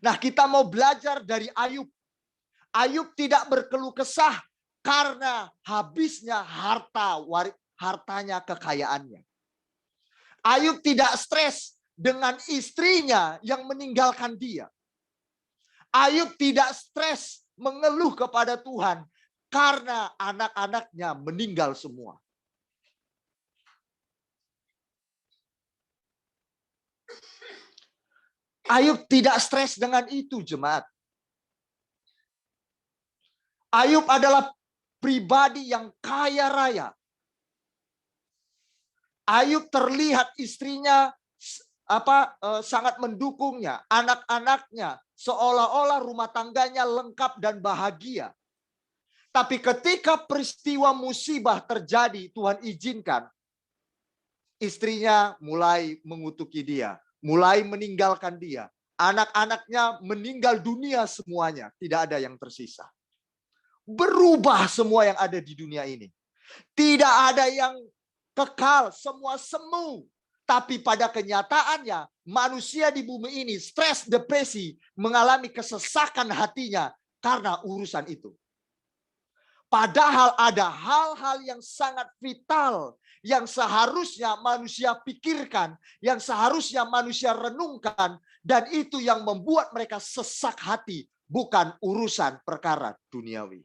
Nah, kita mau belajar dari Ayub. Ayub tidak berkeluh kesah karena habisnya hartanya, kekayaannya. Ayub tidak stres dengan istrinya yang meninggalkan dia. Ayub tidak stres mengeluh kepada Tuhan karena anak-anaknya meninggal semua. Ayub tidak stres dengan itu, jemaat. Ayub adalah pribadi yang kaya raya. Ayub terlihat istrinya sangat mendukungnya, anak-anaknya seolah-olah rumah tangganya lengkap dan bahagia. Tapi ketika peristiwa musibah terjadi, Tuhan izinkan, istrinya mulai mengutuki dia, mulai meninggalkan dia. Anak-anaknya meninggal dunia semuanya, tidak ada yang tersisa. Berubah semua yang ada di dunia ini. Tidak ada yang kekal, semua semu. Tapi pada kenyataannya, manusia di bumi ini stres, depresi, mengalami kesesakan hatinya karena urusan itu. Padahal ada hal-hal yang sangat vital yang seharusnya manusia pikirkan, yang seharusnya manusia renungkan, dan itu yang membuat mereka sesak hati, bukan urusan perkara duniawi.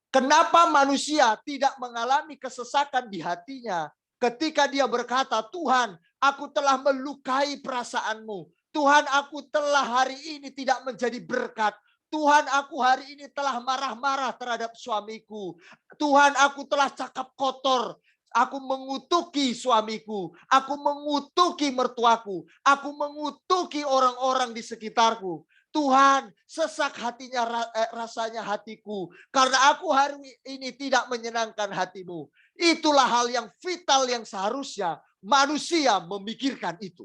Kenapa manusia tidak mengalami kesesakan di hatinya ketika dia berkata, Tuhan, aku telah melukai perasaanmu. Tuhan, aku telah hari ini tidak menjadi berkat. Tuhan, aku hari ini telah marah-marah terhadap suamiku. Tuhan, aku telah cakap kotor. Aku mengutuki suamiku. Aku mengutuki mertuaku. Aku mengutuki orang-orang di sekitarku. Tuhan, sesak hatinya rasanya hatiku. Karena aku hari ini tidak menyenangkan hatimu. Itulah hal yang vital yang seharusnya manusia memikirkan itu.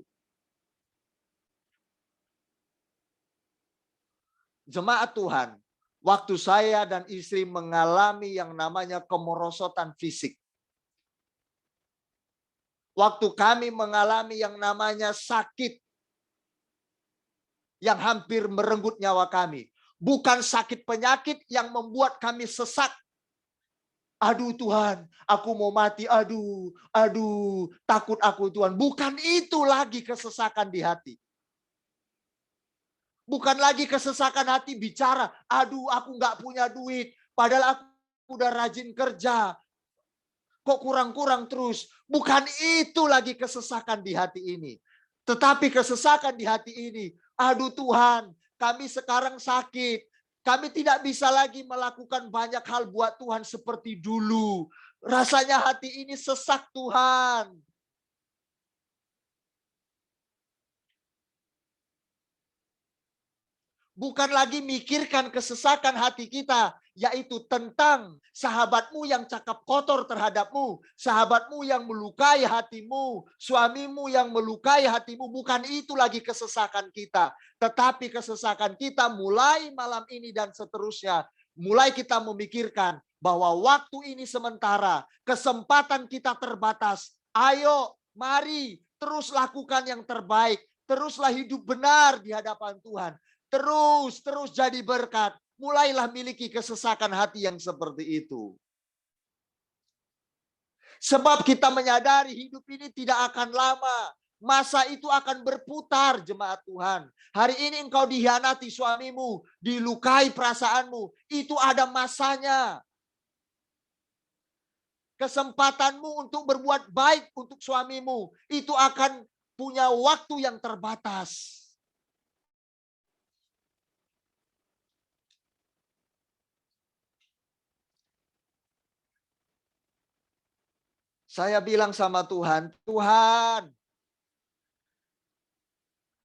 Jemaat Tuhan, waktu saya dan istri mengalami yang namanya kemerosotan fisik. Waktu kami mengalami yang namanya sakit yang hampir merenggut nyawa kami. Bukan sakit penyakit yang membuat kami sesak. Aduh Tuhan, aku mau mati. Aduh, takut aku Tuhan. Bukan itu lagi kesesakan di hati. Bukan lagi kesesakan hati bicara, aduh aku nggak punya duit, padahal aku udah rajin kerja. Kok kurang-kurang terus? Bukan itu lagi kesesakan di hati ini. Tetapi kesesakan di hati ini, aduh Tuhan, kami sekarang sakit. Kami tidak bisa lagi melakukan banyak hal buat Tuhan seperti dulu. Rasanya hati ini sesak Tuhan. Bukan lagi mikirkan kesesakan hati kita, yaitu tentang sahabatmu yang cakap kotor terhadapmu, sahabatmu yang melukai hatimu, suamimu yang melukai hatimu. Bukan itu lagi kesesakan kita, tetapi kesesakan kita mulai malam ini dan seterusnya. Mulai kita memikirkan bahwa waktu ini sementara, kesempatan kita terbatas. Ayo, mari terus lakukan yang terbaik, teruslah hidup benar di hadapan Tuhan. Terus jadi berkat. Mulailah miliki kesesakan hati yang seperti itu. Sebab kita menyadari hidup ini tidak akan lama. Masa itu akan berputar, jemaat Tuhan. Hari ini engkau dikhianati suamimu, dilukai perasaanmu. Itu ada masanya. Kesempatanmu untuk berbuat baik untuk suamimu, itu akan punya waktu yang terbatas. Saya bilang sama Tuhan, Tuhan,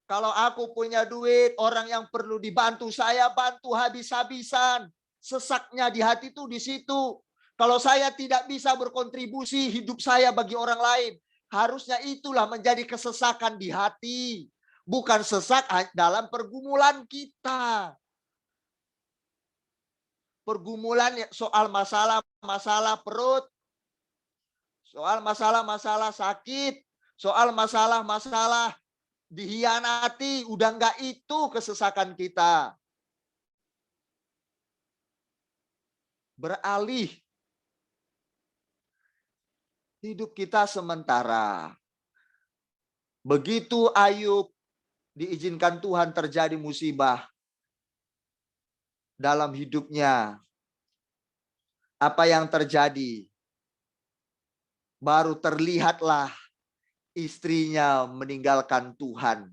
kalau aku punya duit, orang yang perlu dibantu, saya bantu habis-habisan. Sesaknya di hati itu di situ. Kalau saya tidak bisa berkontribusi hidup saya bagi orang lain, harusnya itulah menjadi kesesakan di hati. Bukan sesak dalam pergumulan kita. Pergumulan soal masalah perut, soal masalah sakit, soal masalah dihianati, udah enggak itu kesesakan kita. Beralih. Hidup kita sementara. Begitu Ayub diizinkan Tuhan terjadi musibah dalam hidupnya, apa yang terjadi? Baru terlihatlah istrinya meninggalkan Tuhan.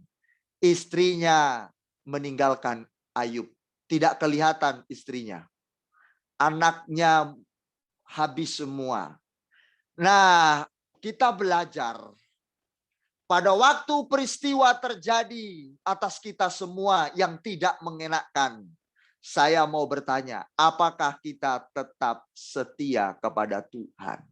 Istrinya meninggalkan Ayub. Tidak kelihatan istrinya. Anaknya habis semua. Nah, kita belajar. Pada waktu peristiwa terjadi atas kita semua yang tidak mengenakan, saya mau bertanya, apakah kita tetap setia kepada Tuhan?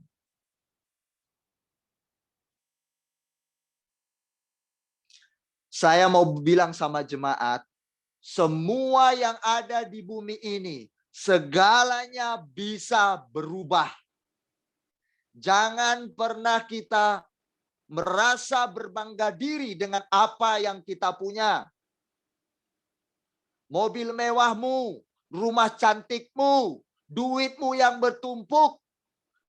Saya mau bilang sama jemaat, semua yang ada di bumi ini, segalanya bisa berubah. Jangan pernah kita merasa berbangga diri dengan apa yang kita punya. Mobil mewahmu, rumah cantikmu, duitmu yang bertumpuk,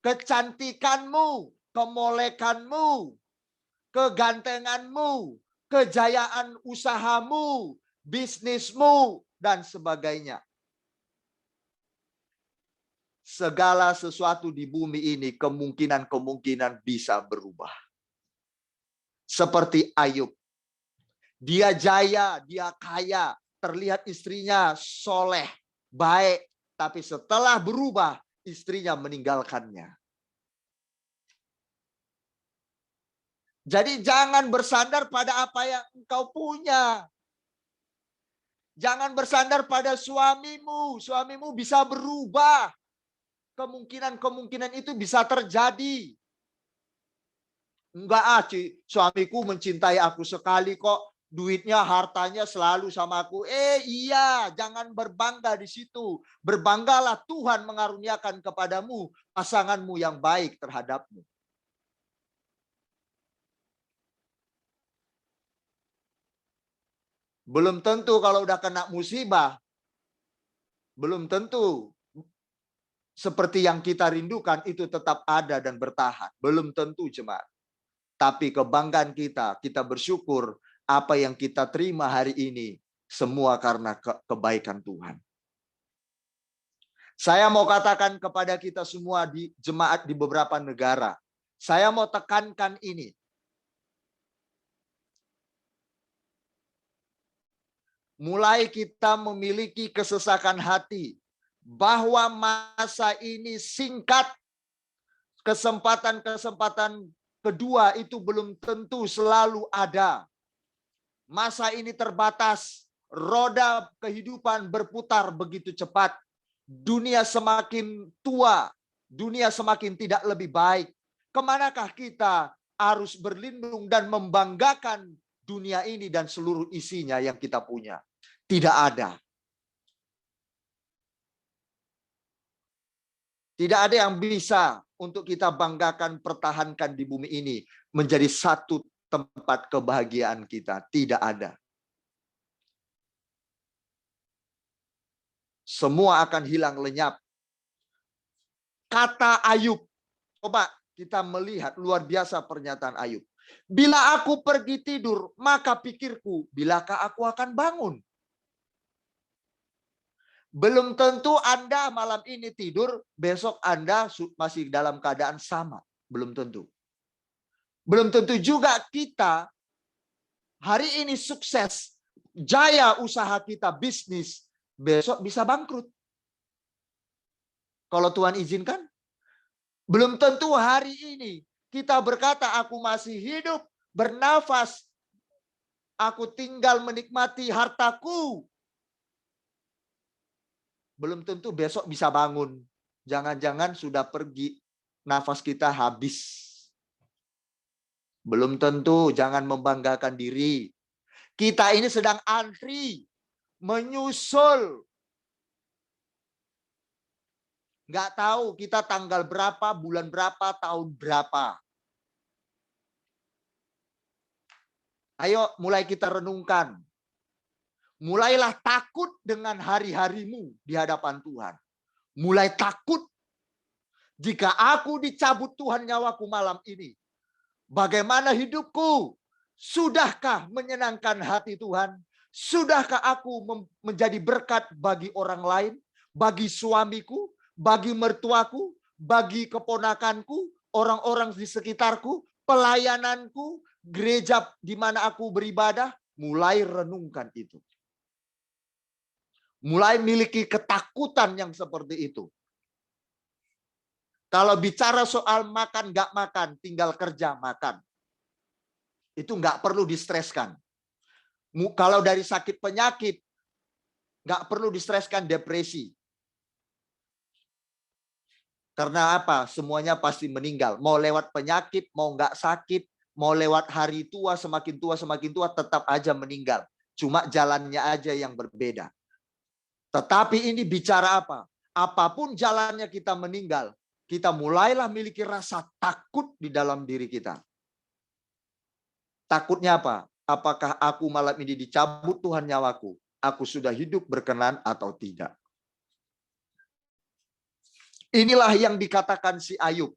kecantikanmu, kemolekanmu, kegantenganmu, kejayaan usahamu, bisnismu, dan sebagainya. Segala sesuatu di bumi ini kemungkinan bisa berubah. Seperti Ayub. Dia jaya, dia kaya, terlihat istrinya soleh, baik. Tapi setelah berubah, istrinya meninggalkannya. Jadi jangan bersandar pada apa yang engkau punya. Jangan bersandar pada suamimu. Suamimu bisa berubah. Kemungkinan itu bisa terjadi. Enggak, suamiku mencintai aku sekali kok. duitnya, hartanya selalu sama aku. Iya, jangan berbangga di situ. Berbanggalah Tuhan mengaruniakan kepadamu pasanganmu yang baik terhadapmu. Belum tentu kalau udah kena musibah, belum tentu seperti yang kita rindukan itu tetap ada dan bertahan. Belum tentu, jemaat. Tapi kebanggaan kita bersyukur apa yang kita terima hari ini, semua karena kebaikan Tuhan. Saya mau katakan kepada kita semua di jemaat di beberapa negara, saya mau tekankan ini. Mulai kita memiliki kesesakan hati bahwa masa ini singkat, kesempatan-kesempatan kedua itu belum tentu selalu ada. Masa ini terbatas, roda kehidupan berputar begitu cepat. Dunia semakin tua, dunia semakin tidak lebih baik. Kemanakah kita harus berlindung dan membanggakan dunia ini dan seluruh isinya yang kita punya? Tidak ada. Tidak ada yang bisa untuk kita banggakan, pertahankan di bumi ini menjadi satu tempat kebahagiaan kita. Tidak ada. Semua akan hilang lenyap. Kata Ayub. Coba kita melihat luar biasa pernyataan Ayub. Bila aku pergi tidur, maka pikirku, bilakah aku akan bangun? Belum tentu Anda malam ini tidur, besok Anda masih dalam keadaan sama. Belum tentu. Belum tentu juga kita hari ini sukses, jaya usaha kita, bisnis, besok bisa bangkrut. Kalau Tuhan izinkan. Belum tentu hari ini kita berkata, aku masih hidup, bernafas, aku tinggal menikmati hartaku. Belum tentu besok bisa bangun. Jangan-jangan sudah pergi, nafas kita habis. Belum tentu, jangan membanggakan diri. Kita ini sedang antri, menyusul. Nggak tahu kita tanggal berapa, bulan berapa, tahun berapa. Ayo mulai kita renungkan. Mulailah takut dengan hari-harimu di hadapan Tuhan. Mulai takut jika aku dicabut Tuhan nyawaku malam ini. Bagaimana hidupku? Sudahkah menyenangkan hati Tuhan? Sudahkah aku menjadi berkat bagi orang lain? Bagi suamiku? Bagi mertuaku? Bagi keponakanku? Orang-orang di sekitarku? Pelayananku? Gereja di mana aku beribadah? Mulai renungkan itu. Mulai miliki ketakutan yang seperti itu. Kalau bicara soal makan, nggak makan, tinggal kerja, makan. Itu nggak perlu distreskan. Kalau dari sakit penyakit, nggak perlu distreskan, depresi. Karena apa? Semuanya pasti meninggal. Mau lewat penyakit, mau nggak sakit, mau lewat hari tua, semakin tua, tetap aja meninggal. Cuma jalannya aja yang berbeda. Tetapi ini bicara apa? Apapun jalannya kita meninggal, kita mulailah miliki rasa takut di dalam diri kita. Takutnya apa? Apakah aku malam ini dicabut Tuhan nyawaku? Aku sudah hidup berkenan atau tidak? Inilah yang dikatakan si Ayub.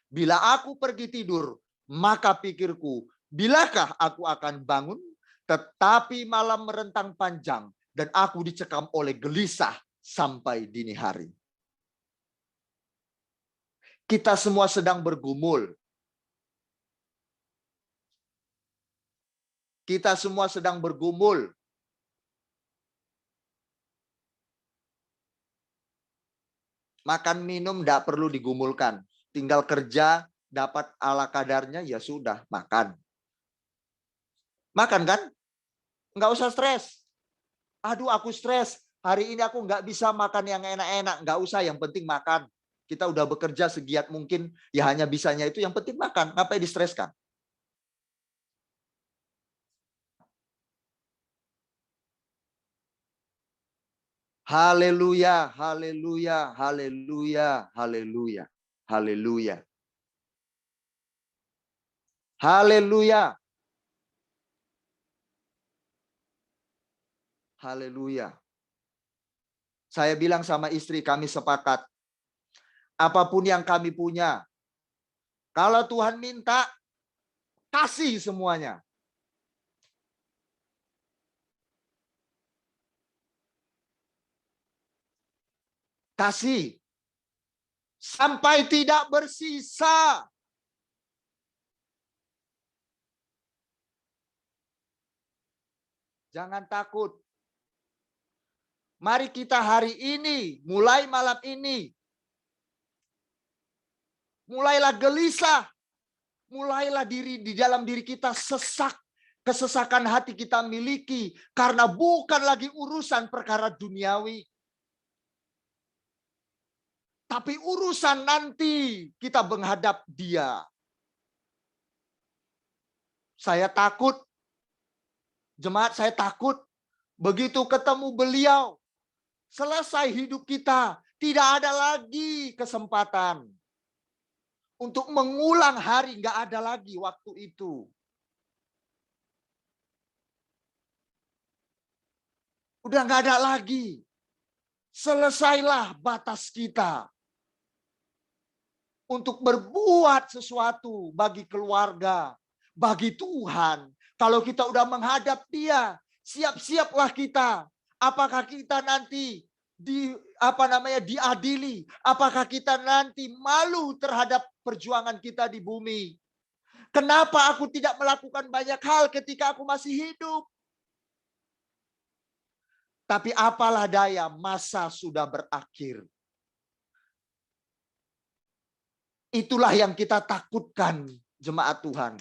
Bila aku pergi tidur, maka pikirku, bilakah aku akan bangun? Tetapi malam merentang panjang, dan aku dicekam oleh gelisah sampai dini hari. Kita semua sedang bergumul. Kita semua sedang bergumul. Makan minum tidak perlu digumulkan. Tinggal kerja, dapat ala kadarnya, ya sudah, makan. Makan kan? Nggak usah stres. Aduh, aku stres. Hari ini aku nggak bisa makan yang enak-enak. Nggak usah, yang penting makan. Kita udah bekerja segiat mungkin, ya hanya bisanya itu, yang penting makan. Ngapain distreskan? Haleluya, haleluya, haleluya, haleluya, haleluya. Haleluya. Haleluya. Saya bilang sama istri, kami sepakat. Apapun yang kami punya, kalau Tuhan minta, kasih semuanya. Kasih. Sampai tidak bersisa. Jangan takut. Mari kita hari ini, mulai malam ini, mulailah gelisah. Mulailah di dalam diri kita sesak. Kesesakan hati kita miliki. Karena bukan lagi urusan perkara duniawi. Tapi urusan nanti kita menghadap Dia. Saya takut. Jemaat, saya takut. Begitu ketemu beliau. Selesai hidup kita. Tidak ada lagi kesempatan. Untuk mengulang hari. Nggak ada lagi waktu itu. Udah nggak ada lagi. Selesailah batas kita. Untuk berbuat sesuatu bagi keluarga, bagi Tuhan. Kalau kita udah menghadap Dia, siap-siaplah kita. Apakah kita nanti diadili? Apakah kita nanti malu terhadap perjuangan kita di bumi? Kenapa aku tidak melakukan banyak hal ketika aku masih hidup? Tapi apalah daya, masa sudah berakhir. Itulah yang kita takutkan, jemaat Tuhan.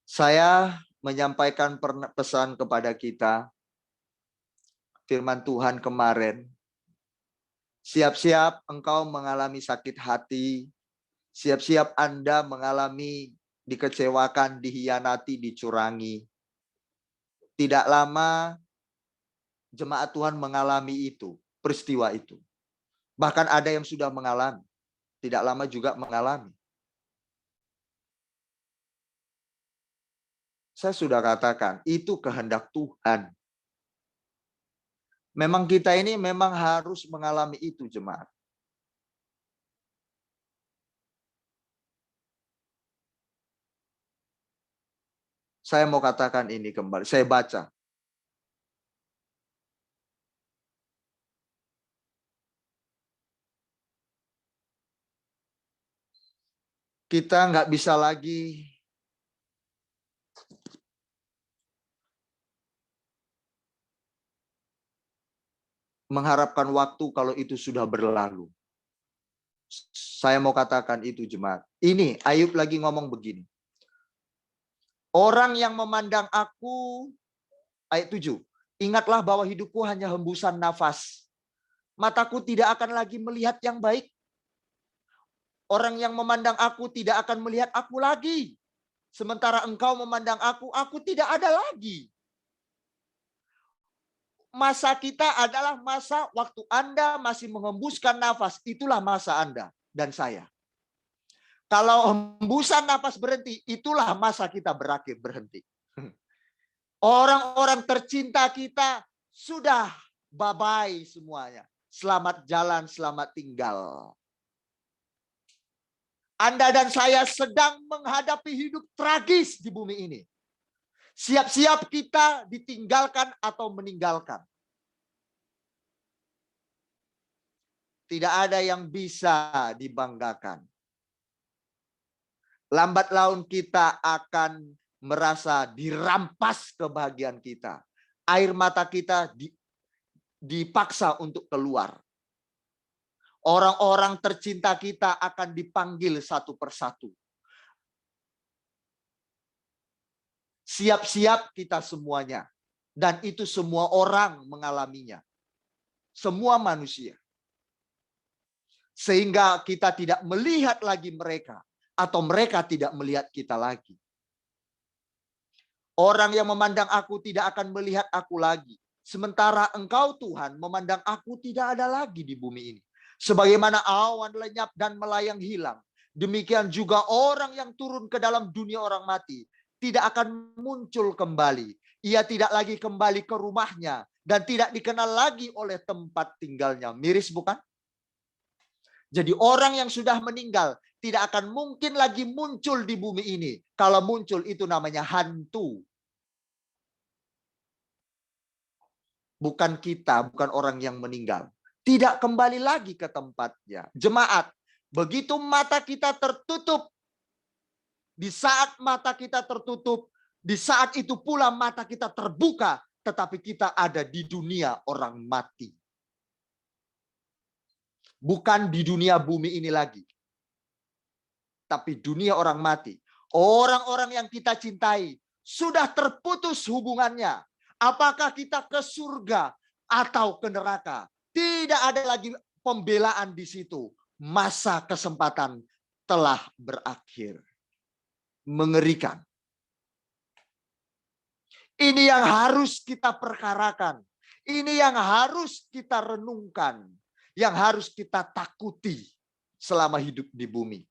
Saya menyampaikan pesan kepada kita, firman Tuhan kemarin, siap-siap engkau mengalami sakit hati, siap-siap Anda mengalami dikecewakan, dihianati, dicurangi. Tidak lama jemaat Tuhan mengalami itu, peristiwa itu. Bahkan ada yang sudah mengalami, tidak lama juga mengalami. Saya sudah katakan, itu kehendak Tuhan. Memang kita ini memang harus mengalami itu, jemaat. Saya mau katakan ini kembali, saya baca. Kita nggak bisa lagi mengharapkan waktu kalau itu sudah berlalu. Saya mau katakan itu, jemaat. Ini Ayub lagi ngomong begini. Orang yang memandang aku, ayat 7. Ingatlah bahwa hidupku hanya hembusan nafas. Mataku tidak akan lagi melihat yang baik. Orang yang memandang aku tidak akan melihat aku lagi. Sementara engkau memandang aku tidak ada lagi. Masa kita adalah masa waktu Anda masih menghembuskan nafas. Itulah masa Anda dan saya. Kalau hembusan nafas berhenti, itulah masa kita berakhir, berhenti. Orang-orang tercinta kita sudah bye-bye semuanya. Selamat jalan, selamat tinggal. Anda dan saya sedang menghadapi hidup tragis di bumi ini. Siap-siap kita ditinggalkan atau meninggalkan. Tidak ada yang bisa dibanggakan. Lambat laun kita akan merasa dirampas kebahagiaan kita. Air mata kita dipaksa untuk keluar. Orang-orang tercinta kita akan dipanggil satu persatu. Siap-siap kita semuanya. Dan itu semua orang mengalaminya. Semua manusia. Sehingga kita tidak melihat lagi mereka. Atau mereka tidak melihat kita lagi. Orang yang memandang aku tidak akan melihat aku lagi. Sementara engkau Tuhan memandang aku tidak ada lagi di bumi ini. Sebagaimana awan lenyap dan melayang hilang. Demikian juga orang yang turun ke dalam dunia orang mati tidak akan muncul kembali. Ia tidak lagi kembali ke rumahnya dan tidak dikenal lagi oleh tempat tinggalnya. Miris bukan? Jadi orang yang sudah meninggal tidak akan mungkin lagi muncul di bumi ini. Kalau muncul itu namanya hantu. Bukan kita, bukan orang yang meninggal. Tidak kembali lagi ke tempatnya. Jemaat, begitu mata kita tertutup, di saat mata kita tertutup, di saat itu pula mata kita terbuka, tetapi kita ada di dunia orang mati. Bukan di dunia bumi ini lagi. Tapi dunia orang mati. Orang-orang yang kita cintai sudah terputus hubungannya. Apakah kita ke surga atau ke neraka? Tidak ada lagi pembelaan di situ. Masa kesempatan telah berakhir. Mengerikan. Ini yang harus kita perkarakan. Ini yang harus kita renungkan. Yang harus kita takuti selama hidup di bumi.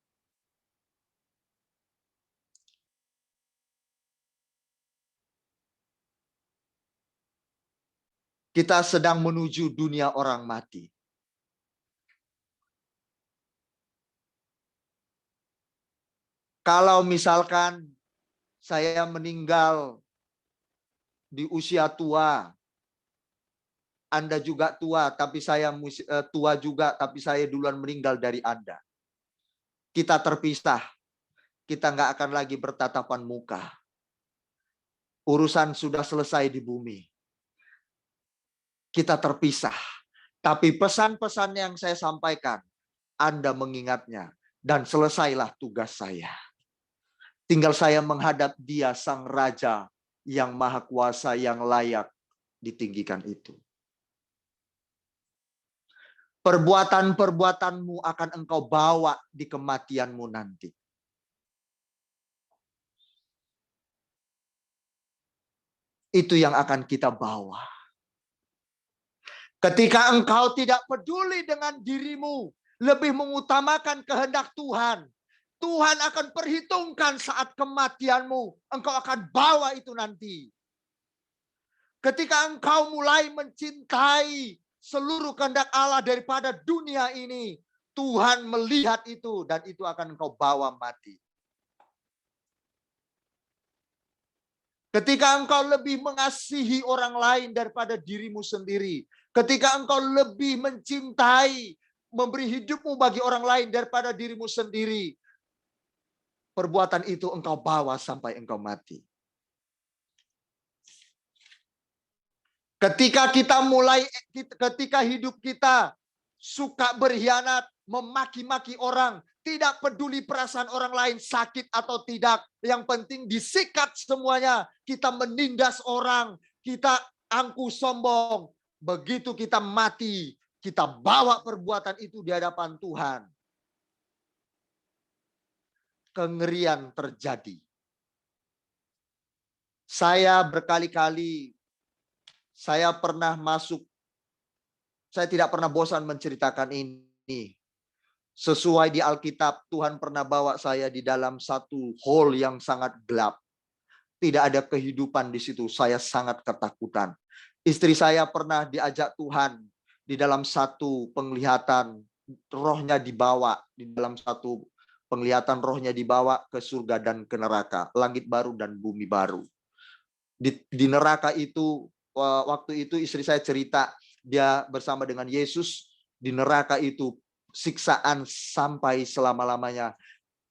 Kita sedang menuju dunia orang mati. Kalau misalkan saya meninggal di usia tua, Anda juga tua, tapi saya tua juga, tapi saya duluan meninggal dari Anda. Kita terpisah. Kita nggak akan lagi bertatapan muka. Urusan sudah selesai di bumi. Kita terpisah. Tapi pesan-pesan yang saya sampaikan, Anda mengingatnya. Dan selesailah tugas saya. Tinggal saya menghadap Dia, Sang Raja yang Maha Kuasa, yang layak ditinggikan itu. Perbuatan-perbuatanmu akan engkau bawa di kematianmu nanti. Itu yang akan kita bawa. Ketika engkau tidak peduli dengan dirimu, lebih mengutamakan kehendak Tuhan, Tuhan akan perhitungkan saat kematianmu. Engkau akan bawa itu nanti. Ketika engkau mulai mencintai seluruh kehendak Allah daripada dunia ini, Tuhan melihat itu dan itu akan engkau bawa mati. Ketika engkau lebih mengasihi orang lain daripada dirimu sendiri, ketika engkau lebih mencintai, memberi hidupmu bagi orang lain daripada dirimu sendiri, perbuatan itu engkau bawa sampai engkau mati. Ketika hidup kita suka berkhianat, memaki-maki orang, tidak peduli perasaan orang lain sakit atau tidak, yang penting disikat semuanya, kita menindas orang, kita angkuh sombong, begitu kita mati, kita bawa perbuatan itu di hadapan Tuhan. Kengerian terjadi. Saya berkali-kali, saya tidak pernah bosan menceritakan ini. Sesuai di Alkitab, Tuhan pernah bawa saya di dalam satu hall yang sangat gelap. Tidak ada kehidupan di situ, saya sangat ketakutan. Istri saya pernah diajak Tuhan di dalam satu penglihatan, rohnya dibawa di dalam satu penglihatan, rohnya dibawa ke surga dan ke neraka, langit baru dan bumi baru. Di neraka itu, waktu itu istri saya cerita, dia bersama dengan Yesus di neraka itu, siksaan sampai selama-lamanya,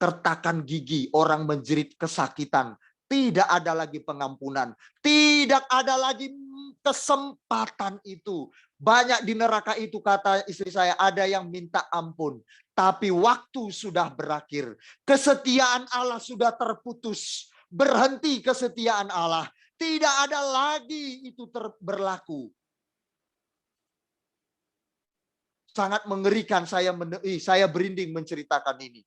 kertakan gigi, orang menjerit kesakitan, tidak ada lagi pengampunan, tidak ada lagi kesempatan itu. Banyak di neraka itu, kata istri saya, ada yang minta ampun. Tapi waktu sudah berakhir. Kesetiaan Allah sudah terputus. Berhenti kesetiaan Allah. Tidak ada lagi itu berlaku. Sangat mengerikan, saya berinding menceritakan ini.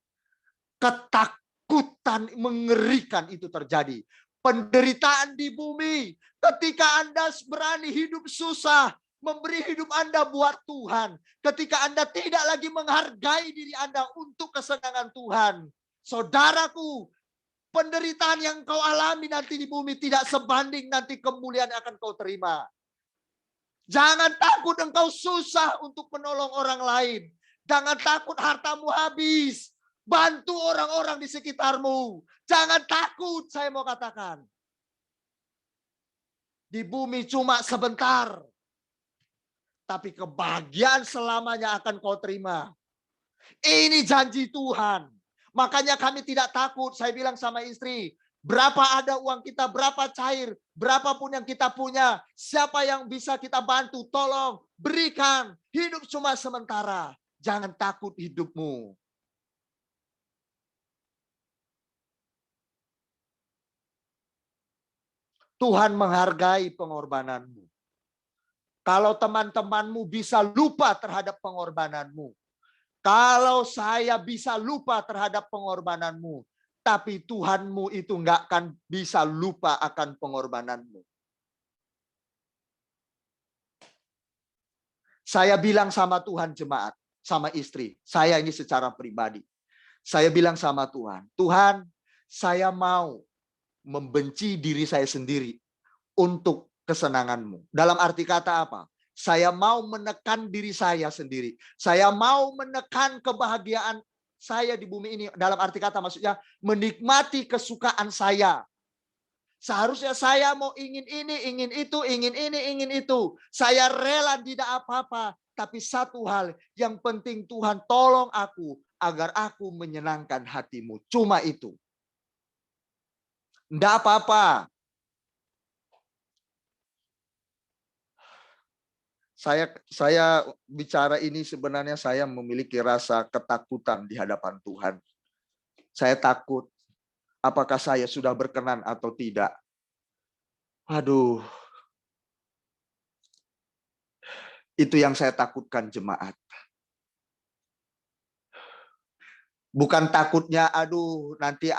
Ketakutan mengerikan itu terjadi. Penderitaan di bumi. Ketika Anda berani hidup susah, memberi hidup Anda buat Tuhan. Ketika Anda tidak lagi menghargai diri Anda untuk kesenangan Tuhan. Saudaraku, penderitaan yang kau alami nanti di bumi tidak sebanding nanti kemuliaan yang akan kau terima. Jangan takut engkau susah untuk menolong orang lain. Jangan takut hartamu habis. Bantu orang-orang di sekitarmu. Jangan takut, saya mau katakan. Di bumi cuma sebentar. Tapi kebahagiaan selamanya akan kau terima. Ini janji Tuhan. Makanya kami tidak takut. Saya bilang sama istri, berapa ada uang kita, berapa cair, berapapun yang kita punya, siapa yang bisa kita bantu, tolong, berikan. Hidup cuma sementara. Jangan takut hidupmu. Tuhan menghargai pengorbananmu. Kalau teman-temanmu bisa lupa terhadap pengorbananmu. Kalau saya bisa lupa terhadap pengorbananmu. Tapi Tuhanmu itu nggak akan bisa lupa akan pengorbananmu. Saya bilang sama Tuhan jemaat, sama istri. Saya ini secara pribadi. Saya bilang sama Tuhan, Tuhan, saya mau membenci diri saya sendiri untuk kesenanganmu. Dalam arti kata apa? Saya mau menekan diri saya sendiri. Saya mau menekan kebahagiaan saya di bumi ini. Dalam arti kata maksudnya menikmati kesukaan saya. Seharusnya saya mau ingin ini, ingin itu, ingin ini, ingin itu. Saya rela tidak apa-apa. Tapi satu hal yang penting, Tuhan tolong aku agar aku menyenangkan hatimu. Cuma itu. Tidak apa-apa. Saya bicara ini sebenarnya saya memiliki rasa ketakutan di hadapan Tuhan. Saya takut apakah saya sudah berkenan atau tidak. Aduh. Itu yang saya takutkan jemaat. Bukan takutnya aduh nanti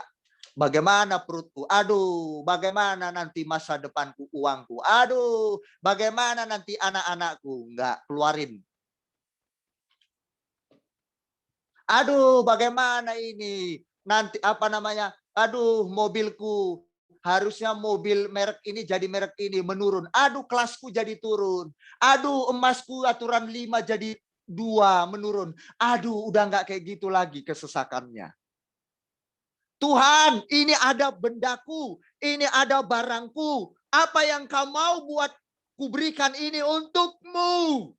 bagaimana perutku? Aduh, bagaimana nanti masa depanku, uangku? Aduh, bagaimana nanti anak-anakku? Enggak, keluarin. Aduh, bagaimana ini? Nanti apa namanya? Aduh, mobilku. Harusnya mobil merek ini jadi merek ini menurun. Aduh, kelasku jadi turun. Aduh, emasku aturan 5 jadi 2 menurun. Aduh, udah enggak kayak gitu lagi kesesakannya. Tuhan, ini ada bendaku, ini ada barangku. Apa yang kau mau buat kuberikan ini untukmu.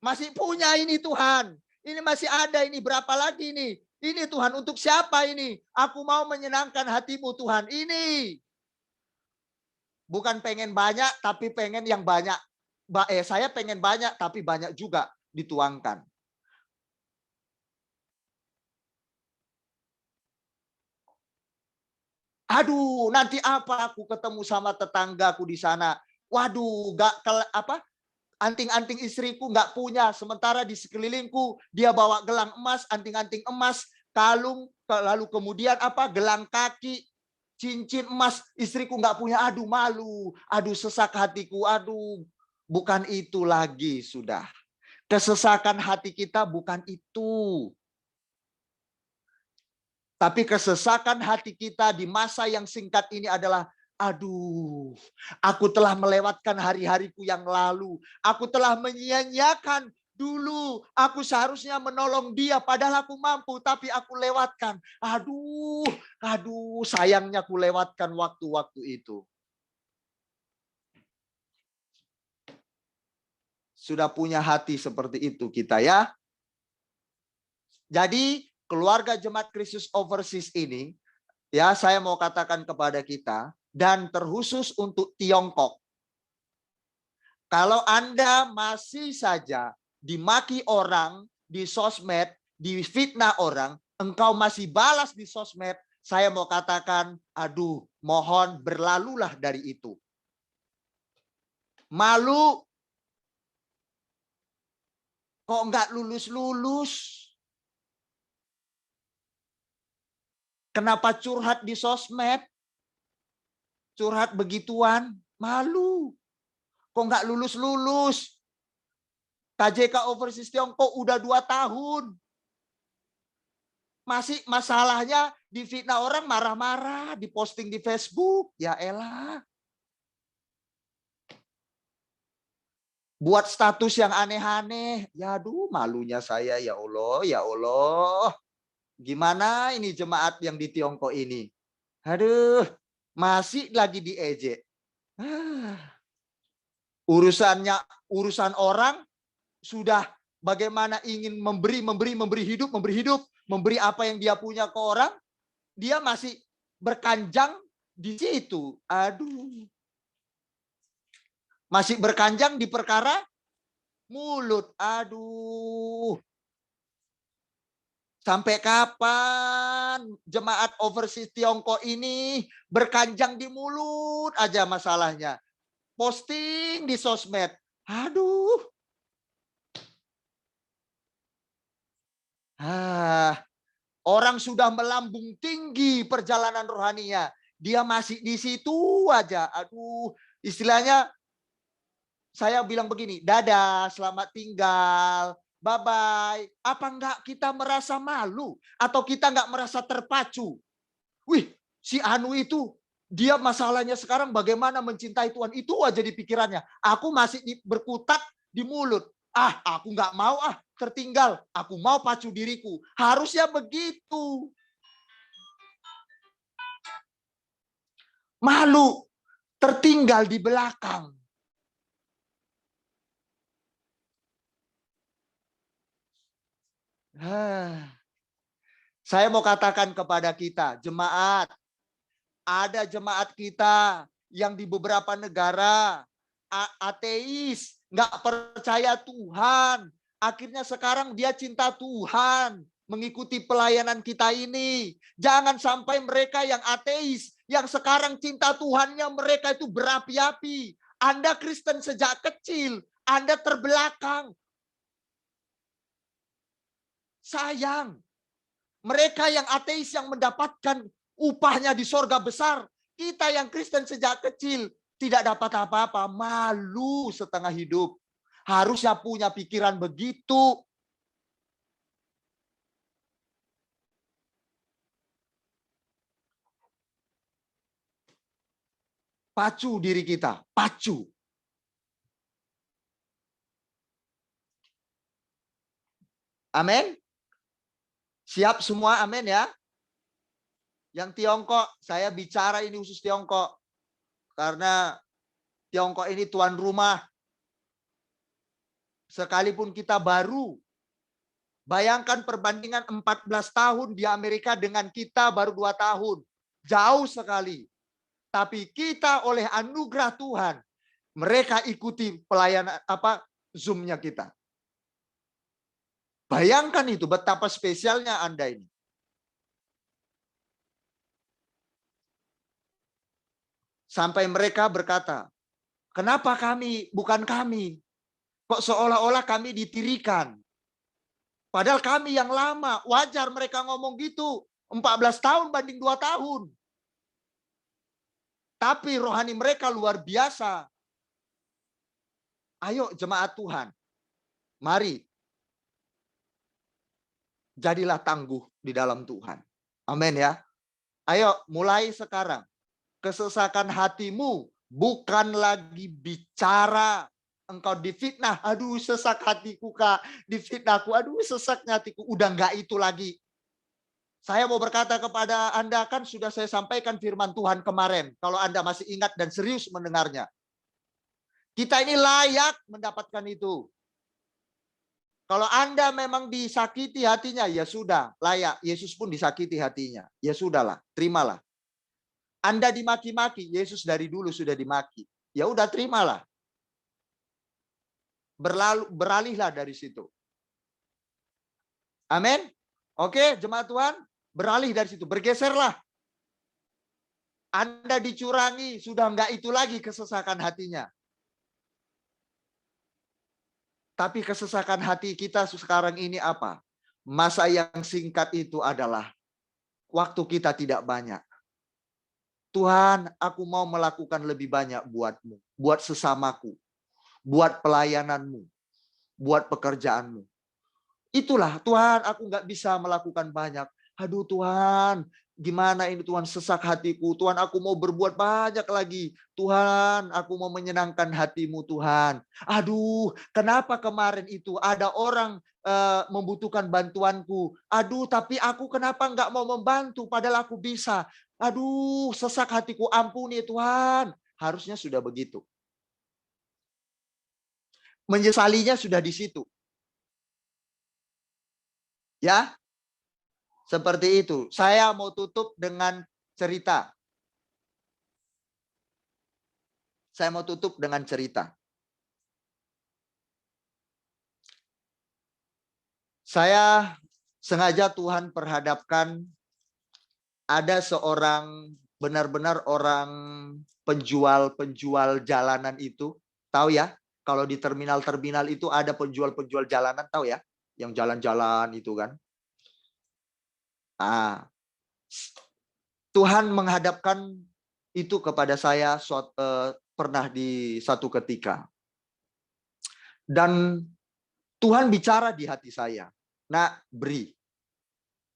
Masih punya ini Tuhan. Ini masih ada ini, berapa lagi ini? Ini Tuhan, untuk siapa ini? Aku mau menyenangkan hatimu Tuhan. Ini. Bukan pengen banyak, tapi pengen yang banyak. Saya pengen banyak, tapi banyak juga dituangkan. Aduh, nanti apa aku ketemu sama tetanggaku di sana. Waduh, anting-anting istriku nggak punya. Sementara di sekelilingku dia bawa gelang emas, anting-anting emas, kalung, lalu kemudian gelang kaki, cincin emas. Istriku nggak punya. Aduh, malu. Aduh, sesak hatiku. Aduh, bukan itu lagi sudah. Kesesakan hati kita bukan itu. Tapi kesesakan hati kita di masa yang singkat ini adalah, aduh, aku telah melewatkan hari-hariku yang lalu. Aku telah menyia-nyiakan dulu. Aku seharusnya menolong dia, padahal aku mampu, tapi aku lewatkan. Aduh, sayangnya aku lewatkan waktu-waktu itu. Sudah punya hati seperti itu kita ya. Jadi, keluarga Jemaat Kristus Overseas ini, ya saya mau katakan kepada kita, dan terkhusus untuk Tiongkok. Kalau Anda masih saja dimaki orang di sosmed, difitnah orang, engkau masih balas di sosmed, saya mau katakan, aduh, mohon berlalulah dari itu. Malu. Kok enggak lulus-lulus? Kenapa curhat di sosmed? Curhat begituan, malu. Kok enggak lulus-lulus? KJK Overseas Tiongkok udah 2 tahun. Masih masalahnya difitnah orang marah-marah, diposting di Facebook. Ya elah. Buat status yang aneh-aneh. Ya aduh, malunya saya, ya Allah, ya Allah. Gimana ini jemaat yang di Tiongkok ini? Aduh, masih lagi diejek. Urusan orang sudah bagaimana ingin memberi hidup, memberi apa yang dia punya ke orang, dia masih berkanjang di situ. Aduh. Masih berkanjang di perkara mulut. Aduh. Sampai kapan jemaat overseas Tiongkok ini berkanjang di mulut aja masalahnya. Posting di sosmed. Aduh. Orang sudah melambung tinggi perjalanan rohaninya. Dia masih di situ aja. Aduh, istilahnya saya bilang begini, dadah, selamat tinggal, bye-bye. Apa enggak kita merasa malu? Atau kita enggak merasa terpacu? Wih, si Anu itu, dia masalahnya sekarang bagaimana mencintai Tuhan. Itu aja di pikirannya. Aku masih berkutat di mulut. Aku enggak mau tertinggal. Aku mau pacu diriku. Harusnya begitu. Malu, tertinggal di belakang. Saya mau katakan kepada kita, jemaat, ada jemaat kita yang di beberapa negara ateis, nggak percaya Tuhan. Akhirnya sekarang dia cinta Tuhan, mengikuti pelayanan kita ini. Jangan sampai mereka yang ateis, yang sekarang cinta Tuhannya mereka itu berapi-api. Anda Kristen sejak kecil, Anda terbelakang. Sayang, mereka yang ateis yang mendapatkan upahnya di sorga besar. Kita yang Kristen sejak kecil tidak dapat apa-apa. Malu setengah hidup. Harusnya punya pikiran begitu. Pacu diri kita. Pacu. Amin. Siap semua, amin ya. Yang Tiongkok, saya bicara ini khusus Tiongkok. Karena Tiongkok ini tuan rumah. Sekalipun kita baru. Bayangkan perbandingan 14 tahun di Amerika dengan kita baru 2 tahun. Jauh sekali. Tapi kita oleh anugerah Tuhan. Mereka ikuti pelayanan Zoom-nya kita. Bayangkan itu betapa spesialnya Anda ini. Sampai mereka berkata, kenapa kami, bukan kami? Kok seolah-olah kami ditirikan? Padahal kami yang lama, wajar mereka ngomong gitu. 14 tahun banding 2 tahun. Tapi rohani mereka luar biasa. Ayo jemaat Tuhan, mari. Jadilah tangguh di dalam Tuhan. Amin ya. Ayo mulai sekarang. Kesesakan hatimu bukan lagi bicara. Engkau difitnah. Aduh sesak hatiku kak. Difitnahku. Aduh sesaknya hatiku. Udah enggak itu lagi. Saya mau berkata kepada Anda, kan sudah saya sampaikan firman Tuhan kemarin. Kalau Anda masih ingat dan serius mendengarnya. Kita ini layak mendapatkan itu. Kalau Anda memang disakiti hatinya, ya sudah, layak. Yesus pun disakiti hatinya. Ya sudahlah, terimalah. Anda dimaki-maki, Yesus dari dulu sudah dimaki. Ya udah terimalah. beralihlah dari situ. Amin. Oke, jemaat Tuhan, beralih dari situ, bergeserlah. Anda dicurangi, sudah enggak itu lagi kesesakan hatinya. Tapi kesesakan hati kita sekarang ini apa? Masa yang singkat itu adalah waktu kita tidak banyak. Tuhan, aku mau melakukan lebih banyak buat-Mu, buat sesamaku, buat pelayananmu, buat pekerjaanmu. Itulah, Tuhan, aku nggak bisa melakukan banyak. Aduh Tuhan, gimana ini Tuhan, sesak hatiku. Tuhan, aku mau berbuat banyak lagi. Tuhan, aku mau menyenangkan hatimu Tuhan. Aduh, kenapa kemarin itu ada orang membutuhkan bantuanku. Aduh, tapi aku kenapa nggak mau membantu padahal aku bisa. Aduh, sesak hatiku, ampuni Tuhan. Harusnya sudah begitu. Menyesalinya sudah di situ. Ya, seperti itu. Saya mau tutup dengan cerita. Saya mau tutup dengan cerita. Saya sengaja Tuhan perhadapkan ada seorang benar-benar orang penjual jalanan itu. Tahu ya, kalau di terminal-terminal itu ada penjual-penjual jalanan, tahu ya? Yang jalan-jalan itu kan. Tuhan menghadapkan itu kepada saya pernah di satu ketika. Dan Tuhan bicara di hati saya. Nak, beri.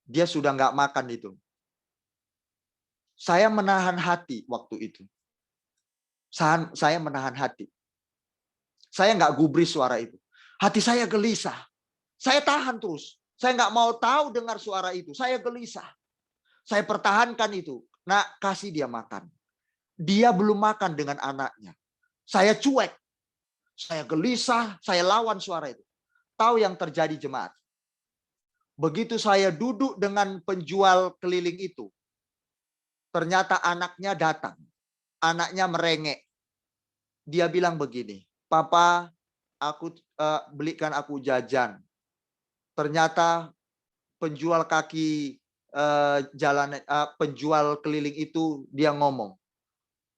Dia sudah nggak makan itu. Saya menahan hati waktu itu. Saya menahan hati. Saya nggak gubris suara itu. Hati saya gelisah. Saya tahan terus. Saya nggak mau tahu dengar suara itu. Saya gelisah. Saya pertahankan itu. Nak, kasih dia makan. Dia belum makan dengan anaknya. Saya cuek. Saya gelisah. Saya lawan suara itu. Tahu yang terjadi jemaat? Begitu saya duduk dengan penjual keliling itu. Ternyata anaknya datang. Anaknya merengek. Dia bilang begini. Papa, aku belikan aku jajan. Ternyata penjual kaki penjual keliling itu dia ngomong,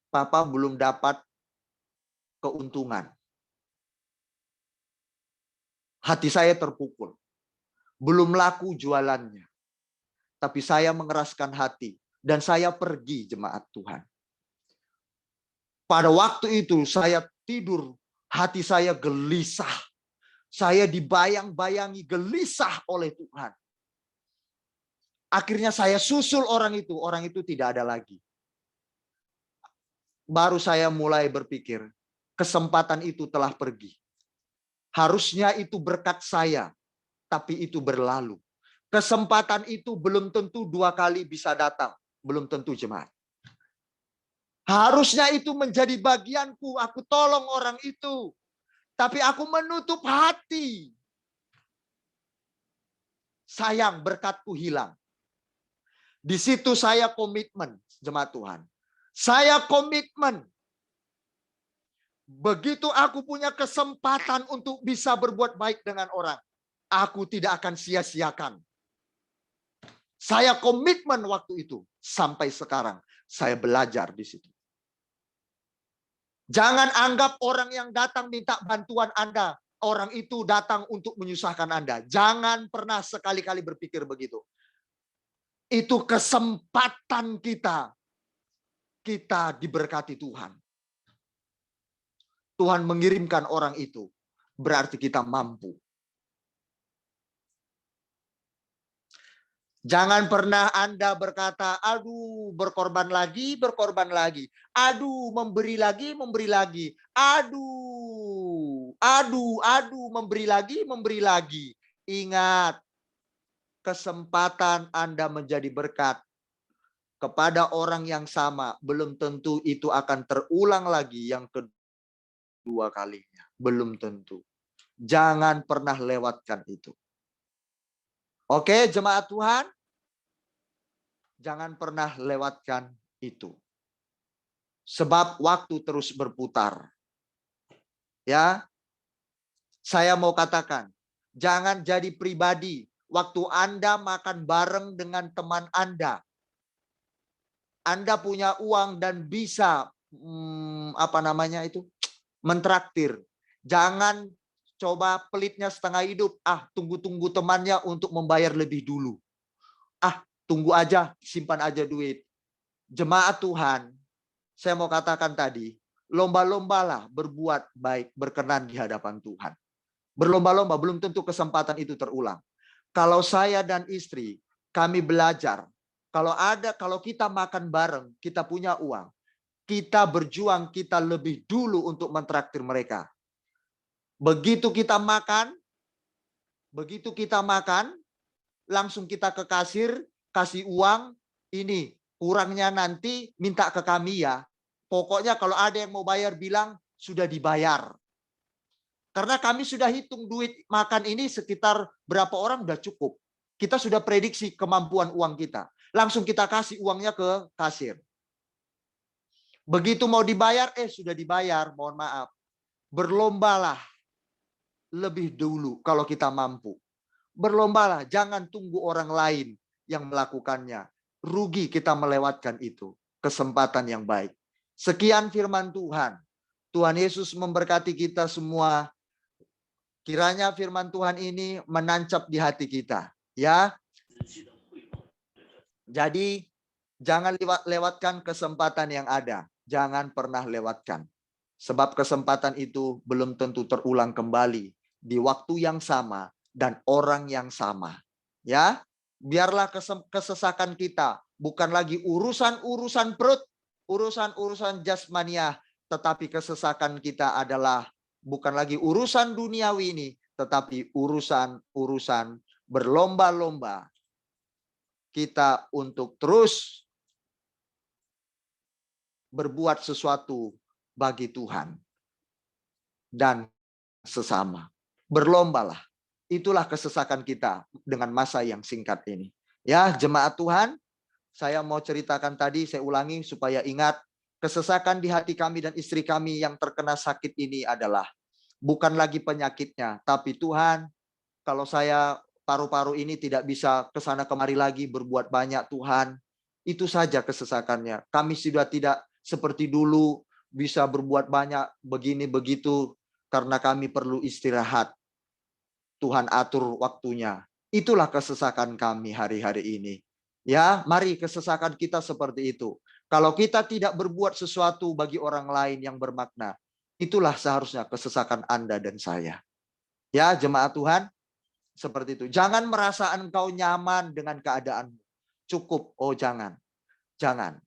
Papa belum dapat keuntungan. Hati saya terpukul. Belum laku jualannya. Tapi saya mengeraskan hati dan saya pergi jemaat Tuhan. Pada waktu itu saya tidur, hati saya gelisah. Saya dibayang-bayangi gelisah oleh Tuhan. Akhirnya saya susul orang itu tidak ada lagi. Baru saya mulai berpikir, kesempatan itu telah pergi. Harusnya itu berkat saya, tapi itu berlalu. Kesempatan itu belum tentu 2 kali bisa datang, belum tentu jemaat. Harusnya itu menjadi bagianku, aku tolong orang itu. Tapi aku menutup hati. Sayang, berkatku hilang. Di situ saya komitmen, jemaat Tuhan. Saya komitmen. Begitu aku punya kesempatan untuk bisa berbuat baik dengan orang, aku tidak akan sia-siakan. Saya komitmen waktu itu. Sampai sekarang, saya belajar di situ. Jangan anggap orang yang datang minta bantuan Anda, orang itu datang untuk menyusahkan Anda. Jangan pernah sekali-kali berpikir begitu. Itu kesempatan kita. Kita diberkati Tuhan. Tuhan mengirimkan orang itu. Berarti kita mampu. Jangan pernah Anda berkata, aduh berkorban lagi, berkorban lagi. Aduh memberi lagi, memberi lagi. Aduh, memberi lagi, memberi lagi. Ingat, kesempatan Anda menjadi berkat kepada orang yang sama, belum tentu itu akan terulang lagi yang kedua kalinya. Belum tentu. Jangan pernah lewatkan itu. Oke, jemaat Tuhan. Jangan pernah lewatkan itu. Sebab waktu terus berputar. Ya. Saya mau katakan, jangan jadi pribadi waktu Anda makan bareng dengan teman Anda. Anda punya uang dan bisa mentraktir. Jangan coba pelitnya setengah hidup. Tunggu-tunggu temannya untuk membayar lebih dulu. Tunggu aja, simpan aja duit. Jemaat Tuhan, saya mau katakan tadi, lomba-lombalah berbuat baik, berkenan di hadapan Tuhan. Berlomba-lomba, belum tentu kesempatan itu terulang. Kalau saya dan istri, kami belajar, kalau kita makan bareng, kita punya uang, kita berjuang, kita lebih dulu untuk mentraktir mereka. Begitu kita makan, langsung kita ke kasir, kasih uang, ini kurangnya nanti minta ke kami ya. Pokoknya kalau ada yang mau bayar bilang sudah dibayar. Karena kami sudah hitung duit makan ini sekitar berapa orang udah cukup. Kita sudah prediksi kemampuan uang kita. Langsung kita kasih uangnya ke kasir. Begitu mau dibayar, sudah dibayar, mohon maaf. Berlombalah lebih dulu kalau kita mampu. Berlombalah, jangan tunggu orang lain yang melakukannya. Rugi kita melewatkan itu. Kesempatan yang baik. Sekian firman Tuhan. Tuhan Yesus memberkati kita semua. Kiranya firman Tuhan ini menancap di hati kita. Ya. Jadi jangan lewatkan kesempatan yang ada. Jangan pernah lewatkan. Sebab kesempatan itu belum tentu terulang kembali di waktu yang sama dan orang yang sama. Ya. Biarlah kesesakan kita bukan lagi urusan-urusan perut, urusan-urusan jasmaniah, tetapi kesesakan kita adalah bukan lagi urusan duniawi ini, tetapi urusan berlomba-lomba kita untuk terus berbuat sesuatu bagi Tuhan dan sesama. Berlombalah. Itulah kesesakan kita dengan masa yang singkat ini. Ya, jemaat Tuhan, saya mau ceritakan tadi, saya ulangi supaya ingat, kesesakan di hati kami dan istri kami yang terkena sakit ini adalah bukan lagi penyakitnya, tapi Tuhan, kalau saya paru-paru ini tidak bisa kesana kemari lagi berbuat banyak Tuhan, itu saja kesesakannya. Kami sudah tidak seperti dulu bisa berbuat banyak begini begitu karena kami perlu istirahat. Tuhan atur waktunya. Itulah kesesakan kami hari-hari ini. Ya, mari kesesakan kita seperti itu. Kalau kita tidak berbuat sesuatu bagi orang lain yang bermakna, itulah seharusnya kesesakan Anda dan saya. Ya, jemaat Tuhan, seperti itu. Jangan merasa engkau nyaman dengan keadaanmu. Cukup, jangan. Jangan.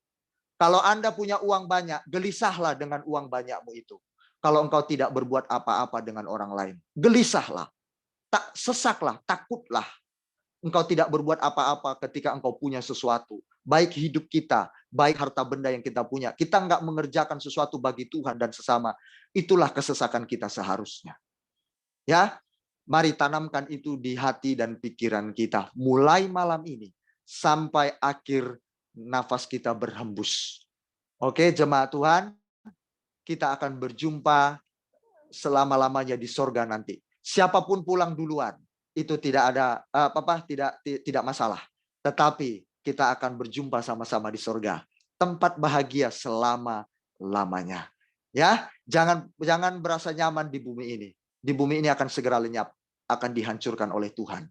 Kalau Anda punya uang banyak, gelisahlah dengan uang banyakmu itu. Kalau engkau tidak berbuat apa-apa dengan orang lain, gelisahlah. Tak sesaklah, takutlah. Engkau tidak berbuat apa-apa ketika engkau punya sesuatu. Baik hidup kita, baik harta benda yang kita punya. Kita enggak mengerjakan sesuatu bagi Tuhan dan sesama. Itulah kesesakan kita seharusnya. Ya, mari tanamkan itu di hati dan pikiran kita. Mulai malam ini sampai akhir nafas kita berhembus. Oke, jemaat Tuhan, kita akan berjumpa selama-lamanya di sorga nanti. Siapapun pulang duluan, itu tidak ada tidak masalah. Tetapi kita akan berjumpa sama-sama di sorga, tempat bahagia selama-lamanya. Ya, jangan berasa nyaman di bumi ini. Di bumi ini akan segera lenyap, akan dihancurkan oleh Tuhan.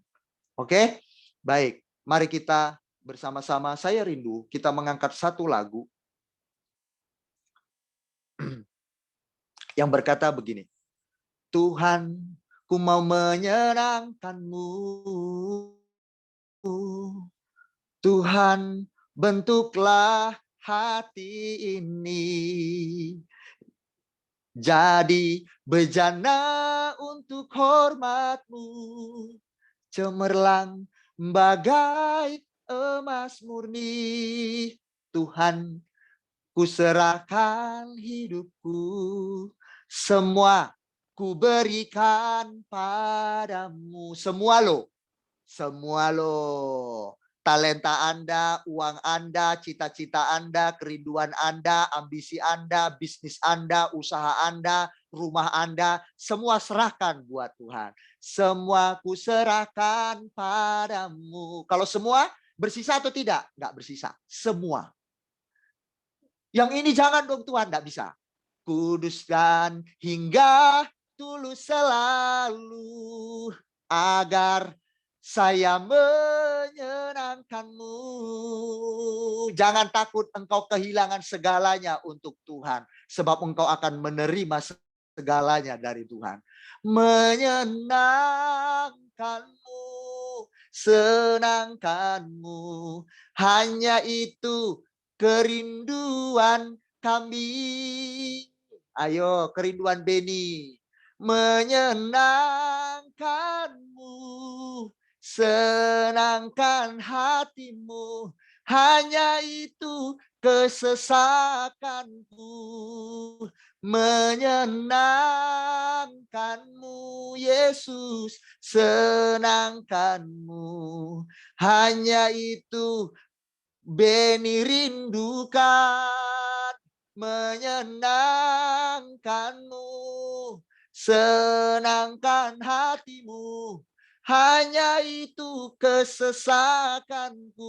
Oke, baik. Mari kita bersama-sama. Saya rindu kita mengangkat satu lagu yang berkata begini. Tuhan, ku mau menyenangkan-Mu. Tuhan, bentuklah hati ini jadi bejana untuk hormat-Mu, cemerlang bagai emas murni. Tuhan, ku serahkan hidupku, semua ku berikan padamu. Semua lo. talenta Anda, uang Anda, cita-cita Anda, kerinduan Anda, ambisi Anda, bisnis Anda, usaha Anda, rumah Anda, semua serahkan buat Tuhan. Semua ku serahkan padamu. Kalau semua bersisa atau tidak? Enggak bersisa. Semua. Yang ini jangan dong Tuhan, enggak bisa. Kudus dan hingga tulus selalu agar saya menyenangkanmu. Jangan takut engkau kehilangan segalanya untuk Tuhan. Sebab engkau akan menerima segalanya dari Tuhan. Menyenangkanmu, senangkanmu. Hanya itu kerinduan kami. Ayo, kerinduan Beni. Menyenangkanmu, senangkan hatimu. Hanya itu kesesakanku. Menyenangkanmu, Yesus, senangkanmu. Hanya itu Beni rindukan. Menyenangkanmu, senangkan hatimu. Hanya itu kesesakanku.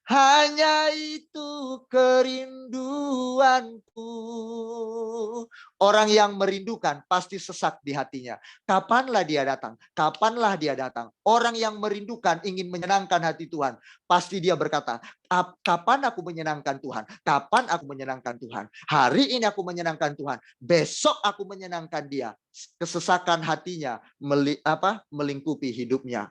Hanya itu kerinduanku. Orang yang merindukan pasti sesak di hatinya. Kapanlah dia datang? Kapanlah dia datang? Orang yang merindukan ingin menyenangkan hati Tuhan. Pasti dia berkata, kapan aku menyenangkan Tuhan? Kapan aku menyenangkan Tuhan? Hari ini aku menyenangkan Tuhan. Besok aku menyenangkan dia. Kesesakan hatinya melingkupi hidupnya.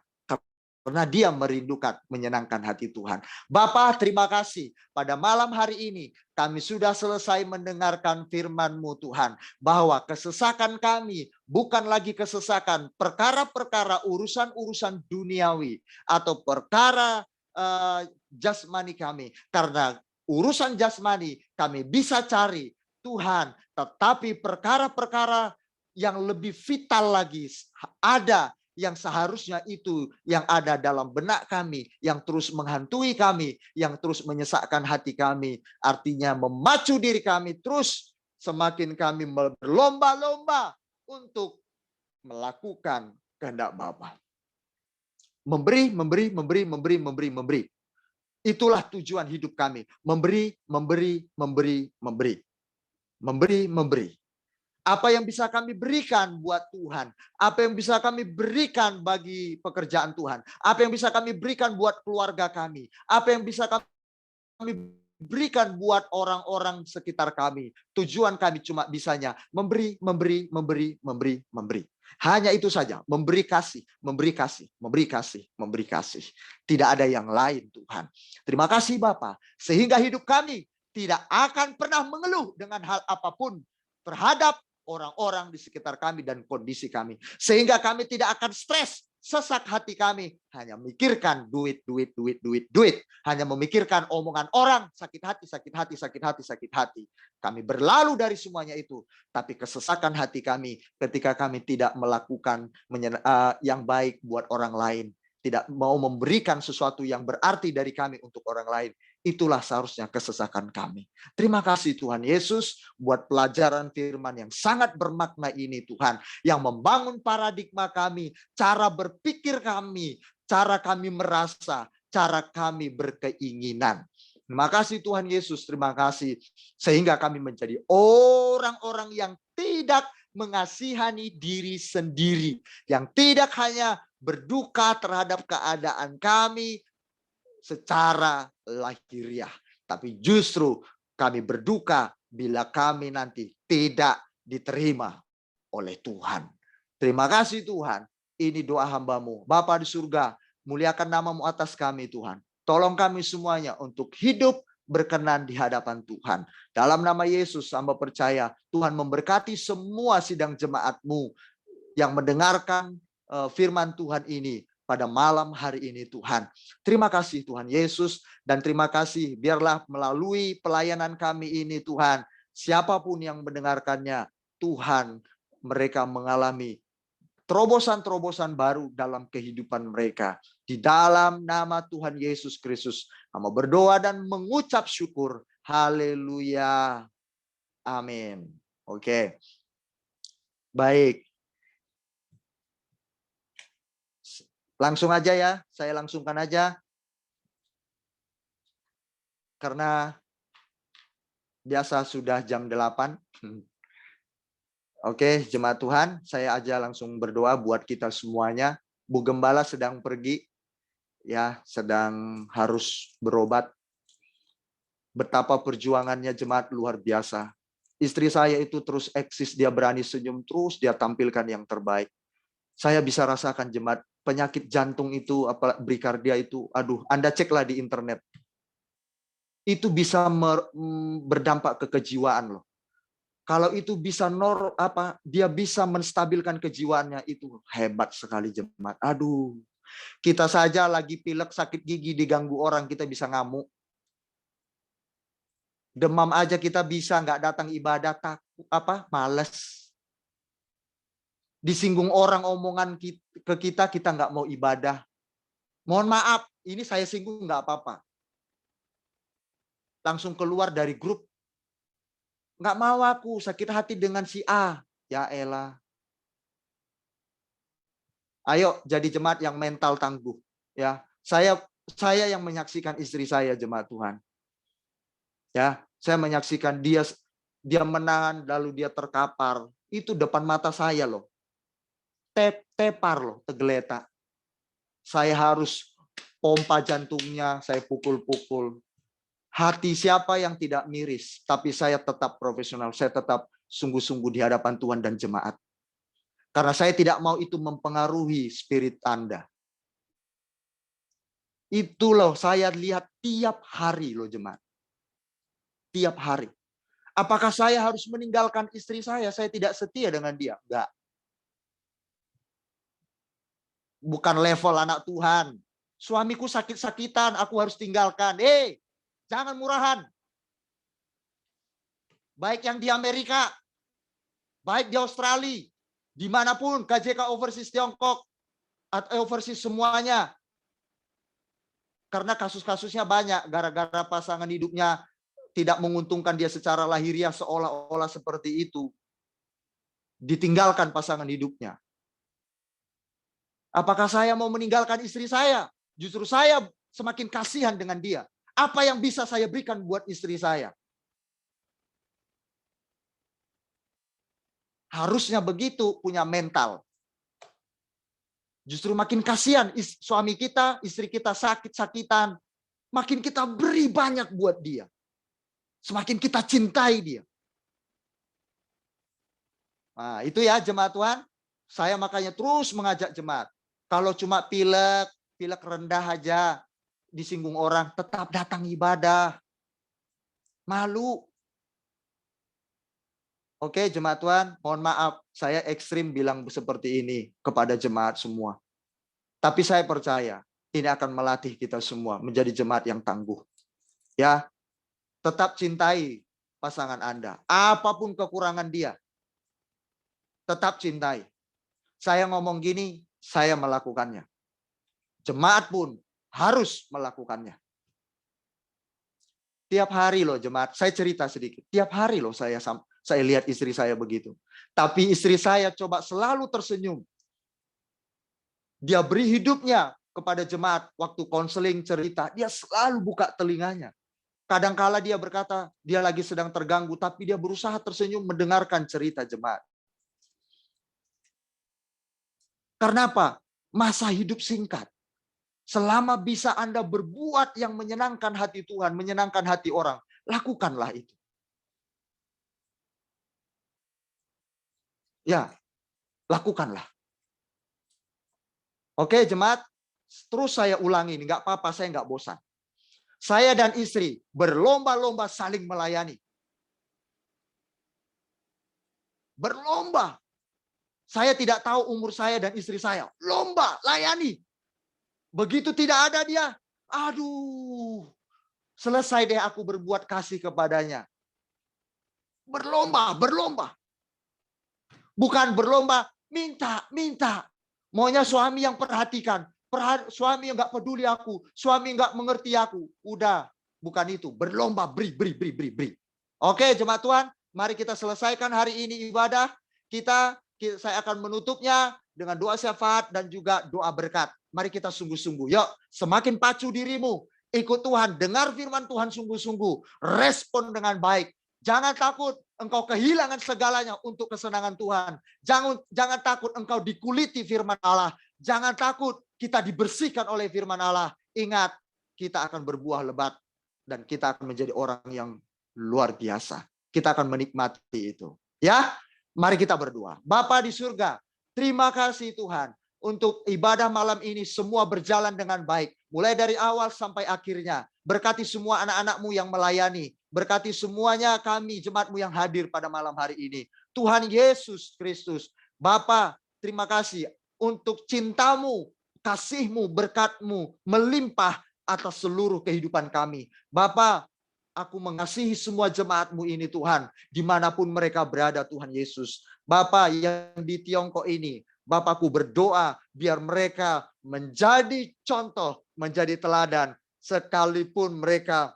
Karena dia merindukan menyenangkan hati Tuhan. Bapa, terima kasih. Pada malam hari ini kami sudah selesai mendengarkan firman-Mu Tuhan. Bahwa kesesakan kami bukan lagi kesesakan perkara-perkara urusan-urusan duniawi. Atau perkara jasmani kami. Karena urusan jasmani kami bisa cari Tuhan. Tetapi perkara-perkara yang lebih vital lagi ada yang seharusnya itu yang ada dalam benak kami, yang terus menghantui kami, yang terus menyesakkan hati kami, artinya memacu diri kami terus semakin kami berlomba-lomba untuk melakukan kehendak Bapa. Memberi. Itulah tujuan hidup kami. Memberi. Apa yang bisa kami berikan buat Tuhan? Apa yang bisa kami berikan bagi pekerjaan Tuhan? Apa yang bisa kami berikan buat keluarga kami? Apa yang bisa kami berikan buat orang-orang sekitar kami? Tujuan kami cuma bisanya memberi. Hanya itu saja, memberi kasih. Tidak ada yang lain Tuhan. Terima kasih Bapa, sehingga hidup kami tidak akan pernah mengeluh dengan hal apapun terhadap orang-orang di sekitar kami dan kondisi kami. Sehingga kami tidak akan stres, sesak hati kami. Hanya memikirkan duit. Hanya memikirkan omongan orang, sakit hati. Kami berlalu dari semuanya itu. Tapi kesesakan hati kami ketika kami tidak melakukan yang baik buat orang lain. Tidak mau memberikan sesuatu yang berarti dari kami untuk orang lain. Itulah seharusnya kesesakan kami. Terima kasih Tuhan Yesus buat pelajaran firman yang sangat bermakna ini Tuhan. Yang membangun paradigma kami, cara berpikir kami, cara kami merasa, cara kami berkeinginan. Terima kasih Tuhan Yesus, terima kasih. Sehingga kami menjadi orang-orang yang tidak mengasihani diri sendiri. Yang tidak hanya berduka terhadap keadaan kami secara lahiriah, tapi justru kami berduka bila kami nanti tidak diterima oleh Tuhan. Terima kasih Tuhan. Ini doa hamba-Mu. Bapa di surga, muliakan nama-Mu atas kami Tuhan. Tolong kami semuanya untuk hidup berkenan di hadapan Tuhan. Dalam nama Yesus, hamba percaya Tuhan memberkati semua sidang jemaat-Mu yang mendengarkan firman Tuhan ini pada malam hari ini Tuhan. Terima kasih Tuhan Yesus, dan terima kasih biarlah melalui pelayanan kami ini Tuhan, siapapun yang mendengarkannya Tuhan, mereka mengalami terobosan-terobosan baru dalam kehidupan mereka. Di dalam nama Tuhan Yesus Kristus, hamba berdoa dan mengucap syukur. Haleluya. Amin. Oke. Baik. Langsung aja ya, saya langsungkan aja. Karena biasa sudah jam 8. Oke, jemaat Tuhan, saya aja langsung berdoa buat kita semuanya. Bu Gembala sedang pergi, ya, sedang harus berobat. Betapa perjuangannya jemaat luar biasa. Istri saya itu terus eksis, dia berani senyum terus, dia tampilkan yang terbaik. Saya bisa rasakan jemaat, penyakit jantung itu, apa brikardia itu, aduh, Anda ceklah di internet. Itu bisa berdampak ke kejiwaan loh. Kalau itu bisa dia bisa menstabilkan kejiwaannya, itu hebat sekali jemaat. Aduh, kita saja lagi pilek, sakit gigi, diganggu orang, kita bisa ngamuk. Demam aja kita bisa nggak datang ibadah, males. Disinggung orang omongan ke kita nggak mau ibadah. Mohon maaf, ini saya singgung nggak apa-apa. Langsung keluar dari grup. Nggak mau aku sakit hati dengan si A. Ya elah. Ayo jadi jemaat yang mental tangguh. Ya, saya yang menyaksikan istri saya jemaat Tuhan. Ya, saya menyaksikan dia menahan lalu dia terkapar. Itu depan mata saya loh. Tepar loh, tergeletak. Saya harus pompa jantungnya, saya pukul-pukul. Hati siapa yang tidak miris, tapi saya tetap profesional, saya tetap sungguh-sungguh di hadapan Tuhan dan jemaat. Karena saya tidak mau itu mempengaruhi spirit Anda. Itu loh saya lihat tiap hari loh jemaat. Tiap hari. Apakah saya harus meninggalkan istri saya? Saya tidak setia dengan dia. Enggak. Bukan level anak Tuhan. Suamiku sakit-sakitan, aku harus tinggalkan. Jangan murahan. Baik yang di Amerika, baik di Australia, dimanapun, KJK Overseas Tiongkok, atau overseas semuanya. Karena kasus-kasusnya banyak, gara-gara pasangan hidupnya tidak menguntungkan dia secara lahiriah, seolah-olah seperti itu. Ditinggalkan pasangan hidupnya. Apakah saya mau meninggalkan istri saya? Justru saya semakin kasihan dengan dia. Apa yang bisa saya berikan buat istri saya? Harusnya begitu, punya mental. Justru makin kasihan suami kita, istri kita sakit-sakitan. Makin kita beri banyak buat dia. Semakin kita cintai dia. Nah, itu ya jemaat Tuhan. Saya makanya terus mengajak jemaat. Kalau cuma pilek rendah aja, disinggung orang, tetap datang ibadah. Malu. Oke, jemaat Tuhan, mohon maaf, saya ekstrim bilang seperti ini kepada jemaat semua. Tapi saya percaya, ini akan melatih kita semua menjadi jemaat yang tangguh. Ya, tetap cintai pasangan Anda. Apapun kekurangan dia, tetap cintai. Saya ngomong gini, saya melakukannya. Jemaat pun harus melakukannya. Tiap hari loh jemaat, saya cerita sedikit. Tiap hari loh saya lihat istri saya begitu. Tapi istri saya coba selalu tersenyum. Dia beri hidupnya kepada jemaat. Waktu konseling cerita, dia selalu buka telinganya. Kadangkala dia berkata, dia lagi sedang terganggu, tapi dia berusaha tersenyum mendengarkan cerita jemaat. Karena apa? Masa hidup singkat. Selama bisa Anda berbuat yang menyenangkan hati Tuhan, menyenangkan hati orang, lakukanlah itu. Ya, lakukanlah. Oke jemaat, terus saya ulangi, nggak apa-apa, saya nggak bosan. Saya dan istri berlomba-lomba saling melayani. Berlomba. Saya tidak tahu umur saya dan istri saya. Lomba, layani. Begitu tidak ada dia, aduh, selesai deh aku berbuat kasih kepadanya. Berlomba. Bukan berlomba, minta. Maunya suami yang perhatikan, suami yang nggak peduli aku, suami nggak mengerti aku. Udah, bukan itu. Berlomba beri. Oke, jemaat Tuhan, mari kita selesaikan hari ini ibadah. Saya akan menutupnya dengan doa syafaat dan juga doa berkat. Mari kita sungguh-sungguh. Yuk, semakin pacu dirimu. Ikut Tuhan, dengar firman Tuhan sungguh-sungguh. Respon dengan baik. Jangan takut engkau kehilangan segalanya untuk kesenangan Tuhan. Jangan takut engkau dikuliti firman Allah. Jangan takut kita dibersihkan oleh firman Allah. Ingat, kita akan berbuah lebat. Dan kita akan menjadi orang yang luar biasa. Kita akan menikmati itu. Ya, mari kita berdoa. Bapa di surga, terima kasih Tuhan. Untuk ibadah malam ini semua berjalan dengan baik. Mulai dari awal sampai akhirnya. Berkati semua anak-anakmu yang melayani. Berkati semuanya kami, jemaatmu yang hadir pada malam hari ini. Tuhan Yesus Kristus. Bapa, terima kasih untuk cintamu, kasihmu, berkatmu melimpah atas seluruh kehidupan kami. Bapa, aku mengasihi semua jemaatmu ini Tuhan. Dimanapun mereka berada Tuhan Yesus. Bapa yang di Tiongkok ini. Bapakku berdoa biar mereka menjadi contoh, menjadi teladan. Sekalipun mereka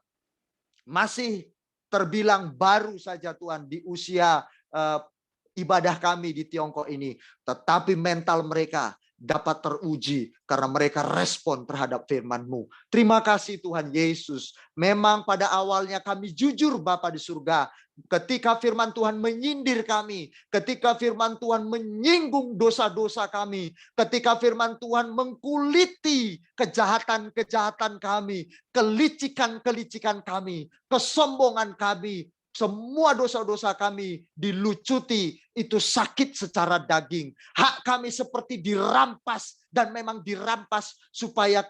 masih terbilang baru saja Tuhan di usia ibadah kami di Tiongkok ini. Tetapi mental mereka dapat teruji karena mereka respon terhadap firman-Mu. Terima kasih Tuhan Yesus. Memang pada awalnya kami jujur Bapa di surga. Ketika firman Tuhan menyindir kami, ketika firman Tuhan menyinggung dosa-dosa kami, ketika firman Tuhan mengkuliti kejahatan-kejahatan kami, kelicikan-kelicikan kami, kesombongan kami, semua dosa-dosa kami dilucuti, itu sakit secara daging. Hak kami seperti dirampas dan memang dirampas supaya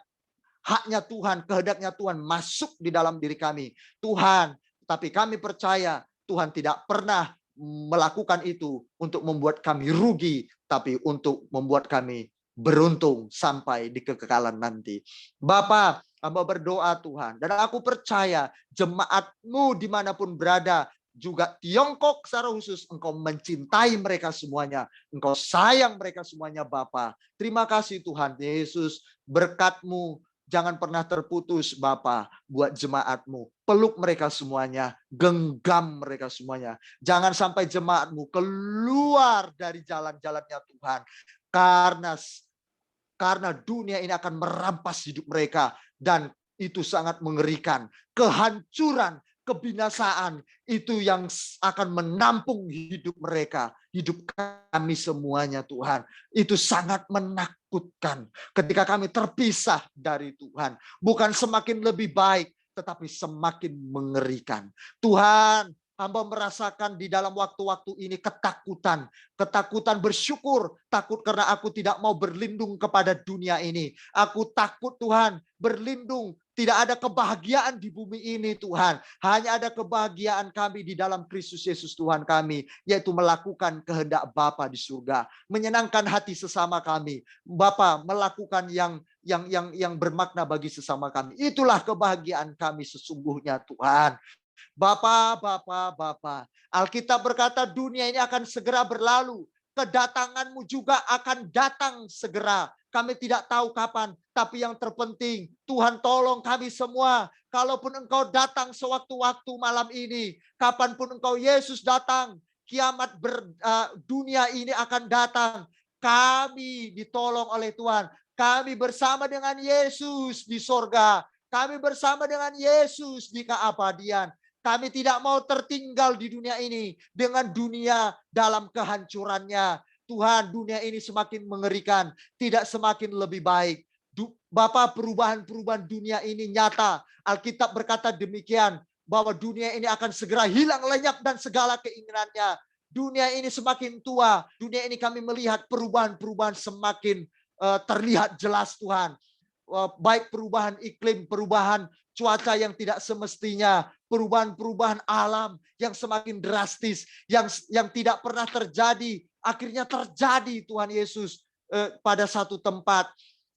haknya Tuhan, kehendaknya Tuhan masuk di dalam diri kami. Tuhan, tapi kami percaya Tuhan tidak pernah melakukan itu untuk membuat kami rugi, tapi untuk membuat kami beruntung sampai di kekekalan nanti. Bapa, hamba berdoa Tuhan, dan aku percaya jemaat-Mu dimanapun berada, juga Tiongkok secara khusus, Engkau mencintai mereka semuanya, Engkau sayang mereka semuanya Bapa. Terima kasih Tuhan Yesus, berkat-Mu jangan pernah terputus Bapa buat jemaat-Mu. Peluk mereka semuanya, genggam mereka semuanya. Jangan sampai jemaat-Mu keluar dari jalan-jalannya Tuhan. Karena dunia ini akan merampas hidup mereka. Dan itu sangat mengerikan. Kehancuran, kebinasaan, itu yang akan menampung hidup mereka. Hidup kami semuanya Tuhan. Itu sangat menakutkan. Ketika kami terpisah dari Tuhan. Bukan semakin lebih baik, tetapi semakin mengerikan. Tuhan, hamba merasakan di dalam waktu-waktu ini ketakutan. Ketakutan bersyukur. Takut karena aku tidak mau berlindung kepada dunia ini. Aku takut Tuhan berlindung. Tidak ada kebahagiaan di bumi ini Tuhan. Hanya ada kebahagiaan kami di dalam Kristus Yesus Tuhan kami. Yaitu melakukan kehendak Bapa di surga. Menyenangkan hati sesama kami. Bapa melakukan yang bermakna bagi sesama kami. Itulah kebahagiaan kami sesungguhnya Tuhan. Bapa. Alkitab berkata dunia ini akan segera berlalu. Kedatangan-Mu juga akan datang segera. Kami tidak tahu kapan. Tapi yang terpenting, Tuhan tolong kami semua. Kalaupun Engkau datang sewaktu-waktu malam ini. Kapanpun Engkau Yesus datang. Kiamat dunia ini akan datang. Kami ditolong oleh Tuhan. Kami bersama dengan Yesus di sorga. Kami bersama dengan Yesus di keabadian. Kami tidak mau tertinggal di dunia ini dengan dunia dalam kehancurannya. Tuhan, dunia ini semakin mengerikan, tidak semakin lebih baik. Bapak, perubahan-perubahan dunia ini nyata. Alkitab berkata demikian, bahwa dunia ini akan segera hilang lenyap dan segala keinginannya. Dunia ini semakin tua, dunia ini kami melihat perubahan-perubahan semakin terlihat jelas Tuhan. Baik perubahan iklim, perubahan cuaca yang tidak semestinya, perubahan-perubahan alam yang semakin drastis, yang tidak pernah terjadi, akhirnya terjadi Tuhan Yesus pada satu tempat.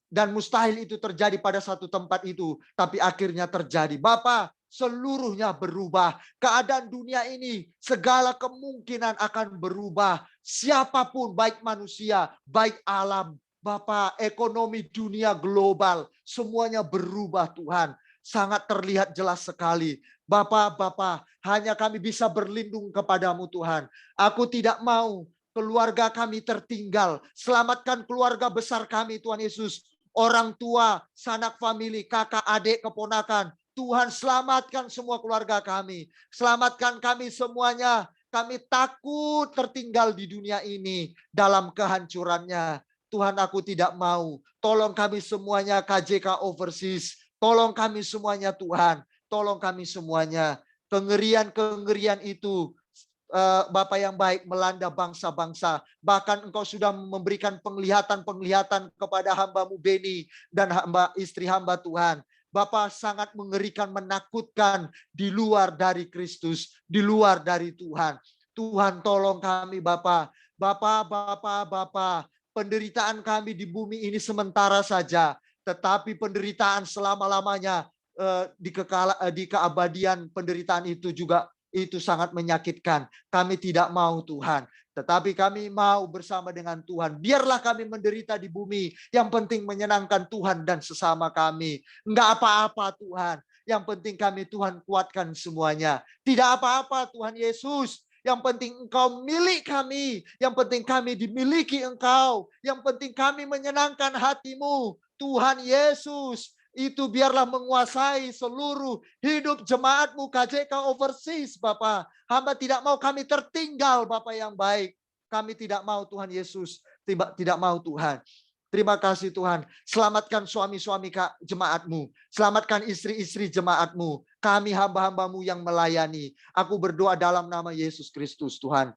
Dan mustahil itu terjadi pada satu tempat itu, tapi akhirnya terjadi. Bapa, seluruhnya berubah. Keadaan dunia ini, segala kemungkinan akan berubah. Siapapun, baik manusia, baik alam, Bapa, ekonomi dunia global, semuanya berubah Tuhan. Sangat terlihat jelas sekali. Bapa, hanya kami bisa berlindung kepadamu Tuhan. Aku tidak mau keluarga kami tertinggal. Selamatkan keluarga besar kami Tuhan Yesus. Orang tua, sanak famili, kakak, adik, keponakan. Tuhan selamatkan semua keluarga kami. Selamatkan kami semuanya. Kami takut tertinggal di dunia ini dalam kehancurannya. Tuhan, aku tidak mau. Tolong kami semuanya KJK Overseas. Tolong kami semuanya Tuhan. Tolong kami semuanya. Kengerian-kengerian itu, Bapa yang baik, melanda bangsa-bangsa. Bahkan Engkau sudah memberikan penglihatan-penglihatan kepada hamba-Mu Beni dan istri hamba Tuhan. Bapa, sangat mengerikan, menakutkan di luar dari Kristus, di luar dari Tuhan. Tuhan, tolong kami Bapa. Bapa, penderitaan kami di bumi ini sementara saja, tetapi penderitaan selama-lamanya, di keabadian penderitaan itu juga itu sangat menyakitkan. Kami tidak mau Tuhan, tetapi kami mau bersama dengan Tuhan. Biarlah kami menderita di bumi, yang penting menyenangkan Tuhan dan sesama kami. Enggak apa-apa Tuhan, yang penting kami Tuhan kuatkan semuanya. Tidak apa-apa Tuhan Yesus, yang penting Engkau milik kami. Yang penting kami dimiliki Engkau. Yang penting kami menyenangkan hati-Mu. Tuhan Yesus, itu biarlah menguasai seluruh hidup jemaat-Mu KJK Overseas, Bapa. Hamba tidak mau kami tertinggal, Bapa yang baik. Kami tidak mau Tuhan Yesus. Tidak mau Tuhan. Terima kasih Tuhan. Selamatkan suami-suami jemaat-Mu. Selamatkan istri-istri jemaat-Mu. Kami hamba-hamba-Mu yang melayani. Aku berdoa dalam nama Yesus Kristus Tuhan.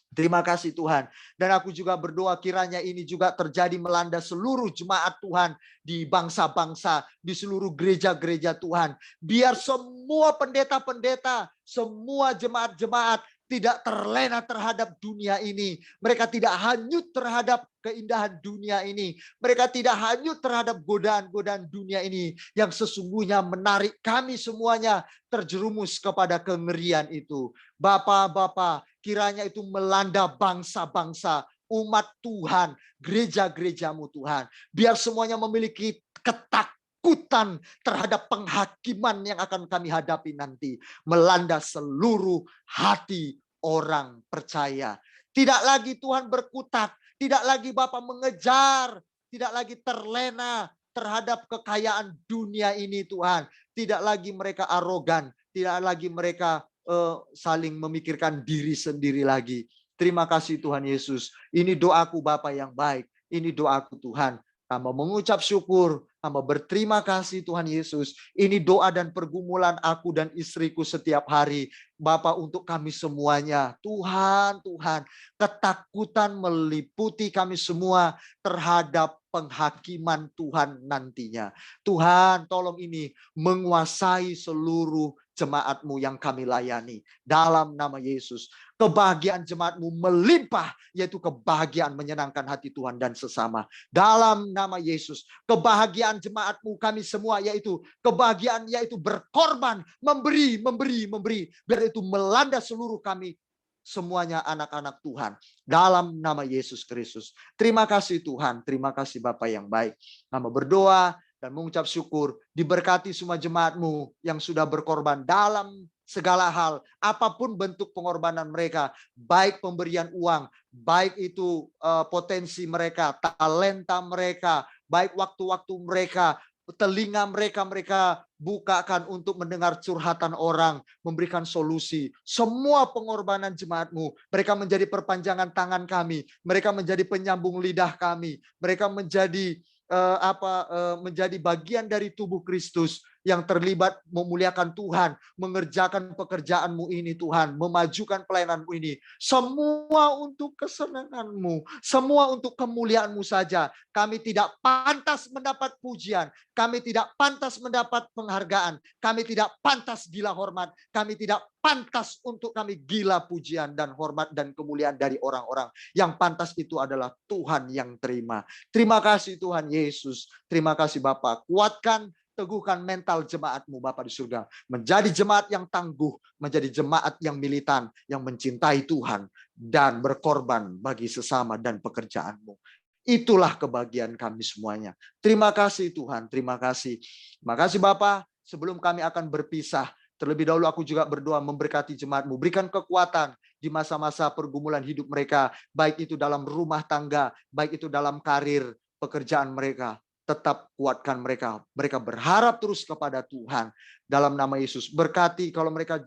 Terima kasih Tuhan. Dan aku juga berdoa kiranya ini juga terjadi melanda seluruh jemaat Tuhan. Di bangsa-bangsa, di seluruh gereja-gereja Tuhan. Biar semua pendeta-pendeta, semua jemaat-jemaat tidak terlena terhadap dunia ini. Mereka tidak hanyut terhadap keindahan dunia ini. Mereka tidak hanyut terhadap godaan-godaan dunia ini yang sesungguhnya menarik kami semuanya terjerumus kepada kengerian itu. Bapa, kiranya itu melanda bangsa-bangsa, umat Tuhan, gereja-gereja-Mu Tuhan. Biar semuanya memiliki ketakutan terhadap penghakiman yang akan kami hadapi nanti. Melanda seluruh hati orang percaya. Tidak lagi Tuhan berkutat. Tidak lagi Bapa mengejar. Tidak lagi terlena terhadap kekayaan dunia ini Tuhan. Tidak lagi mereka arogan. Tidak lagi mereka saling memikirkan diri sendiri lagi. Terima kasih Tuhan Yesus. Ini doaku Bapa yang baik. Ini doaku Tuhan. Hamba mengucap syukur, hamba berterima kasih Tuhan Yesus. Ini doa dan pergumulan aku dan istriku setiap hari. Bapa, untuk kami semuanya. Tuhan, ketakutan meliputi kami semua terhadap penghakiman Tuhan nantinya. Tuhan, tolong ini menguasai seluruh jemaat-Mu yang kami layani. Dalam nama Yesus. Kebahagiaan jemaat-Mu melimpah, yaitu kebahagiaan menyenangkan hati Tuhan dan sesama. Dalam nama Yesus, kebahagiaan jemaat-Mu kami semua, yaitu kebahagiaan, yaitu berkorban, memberi. Biar itu melanda seluruh kami, semuanya anak-anak Tuhan. Dalam nama Yesus Kristus. Terima kasih Tuhan, terima kasih Bapa yang baik. Hamba berdoa dan mengucap syukur, diberkati semua jemaat-Mu yang sudah berkorban dalam segala hal, apapun bentuk pengorbanan mereka, baik pemberian uang, baik itu potensi mereka, talenta mereka, baik waktu-waktu mereka, telinga mereka bukakan untuk mendengar curhatan orang, memberikan solusi. Semua pengorbanan jemaat-Mu, mereka menjadi perpanjangan tangan kami, mereka menjadi penyambung lidah kami, mereka menjadi menjadi bagian dari tubuh Kristus yang terlibat memuliakan Tuhan, mengerjakan pekerjaan-Mu ini Tuhan, memajukan pelayanan-Mu ini. Semua untuk kesenangan-Mu, semua untuk kemuliaan-Mu saja. Kami tidak pantas mendapat pujian, kami tidak pantas mendapat penghargaan, kami tidak pantas gila hormat, kami tidak pantas untuk kami gila pujian dan hormat dan kemuliaan dari orang-orang. Yang pantas itu adalah Tuhan yang terima. Terima kasih Tuhan Yesus. Terima kasih Bapa. Kuatkan teguhkan mental jemaat-Mu Bapa di surga. Menjadi jemaat yang tangguh, menjadi jemaat yang militan, yang mencintai Tuhan, dan berkorban bagi sesama dan pekerjaan-Mu. Itulah kebahagiaan kami semuanya. Terima kasih Tuhan, terima kasih. Terima kasih Bapa. Sebelum kami akan berpisah, terlebih dahulu aku juga berdoa memberkati jemaat-Mu. Berikan kekuatan di masa-masa pergumulan hidup mereka, baik itu dalam rumah tangga, baik itu dalam karir, pekerjaan mereka. Tetap kuatkan mereka. Mereka berharap terus kepada Tuhan. Dalam nama Yesus. Berkati kalau mereka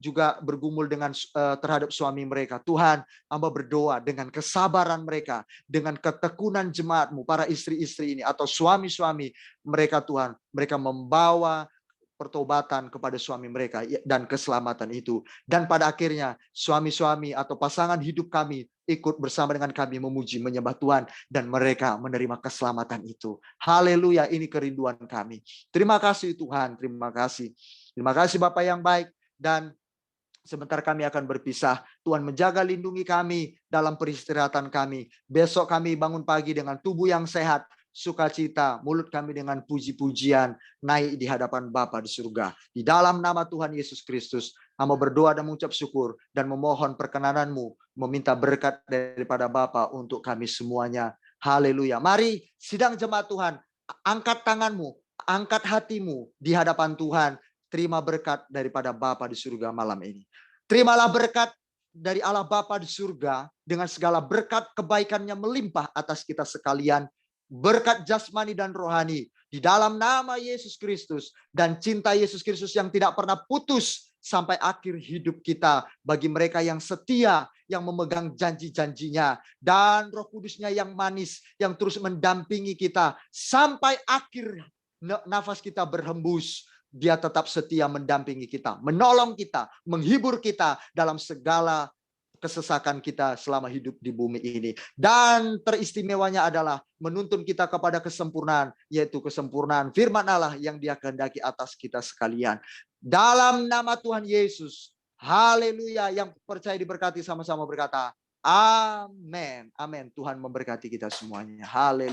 juga bergumul dengan terhadap suami mereka. Tuhan, hamba berdoa dengan kesabaran mereka, dengan ketekunan jemaat-Mu, para istri-istri ini atau suami-suami mereka Tuhan. Mereka membawa pertobatan kepada suami mereka dan keselamatan itu. Dan pada akhirnya suami-suami atau pasangan hidup kami ikut bersama dengan kami memuji, menyembah Tuhan, dan mereka menerima keselamatan itu. Haleluya, ini kerinduan kami. Terima kasih Tuhan, terima kasih. Terima kasih Bapak yang baik, dan sebentar kami akan berpisah. Tuhan menjaga lindungi kami dalam peristirahatan kami. Besok kami bangun pagi dengan tubuh yang sehat, sukacita, mulut kami dengan puji-pujian naik di hadapan Bapa di surga. Di dalam nama Tuhan Yesus Kristus, hamba berdoa dan mengucap syukur dan memohon perkenanan-Mu, meminta berkat daripada Bapa untuk kami semuanya. Haleluya. Mari sidang jemaat Tuhan, angkat tanganmu, angkat hatimu di hadapan Tuhan. Terima berkat daripada Bapa di surga malam ini. Terimalah berkat dari Allah Bapa di surga dengan segala berkat kebaikannya melimpah atas kita sekalian. Berkat jasmani dan rohani di dalam nama Yesus Kristus, dan cinta Yesus Kristus yang tidak pernah putus sampai akhir hidup kita bagi mereka yang setia, yang memegang janji-janjinya, dan Roh Kudusnya yang manis yang terus mendampingi kita sampai akhir nafas kita berhembus. Dia tetap setia mendampingi kita, menolong kita, menghibur kita dalam segala kesesakan kita selama hidup di bumi ini. Dan teristimewanya adalah menuntun kita kepada kesempurnaan, yaitu kesempurnaan firman Allah yang Dia kehendaki atas kita sekalian. Dalam nama Tuhan Yesus, haleluya. Yang percaya diberkati sama-sama berkata, amin. Amin. Tuhan memberkati kita semuanya. Haleluya.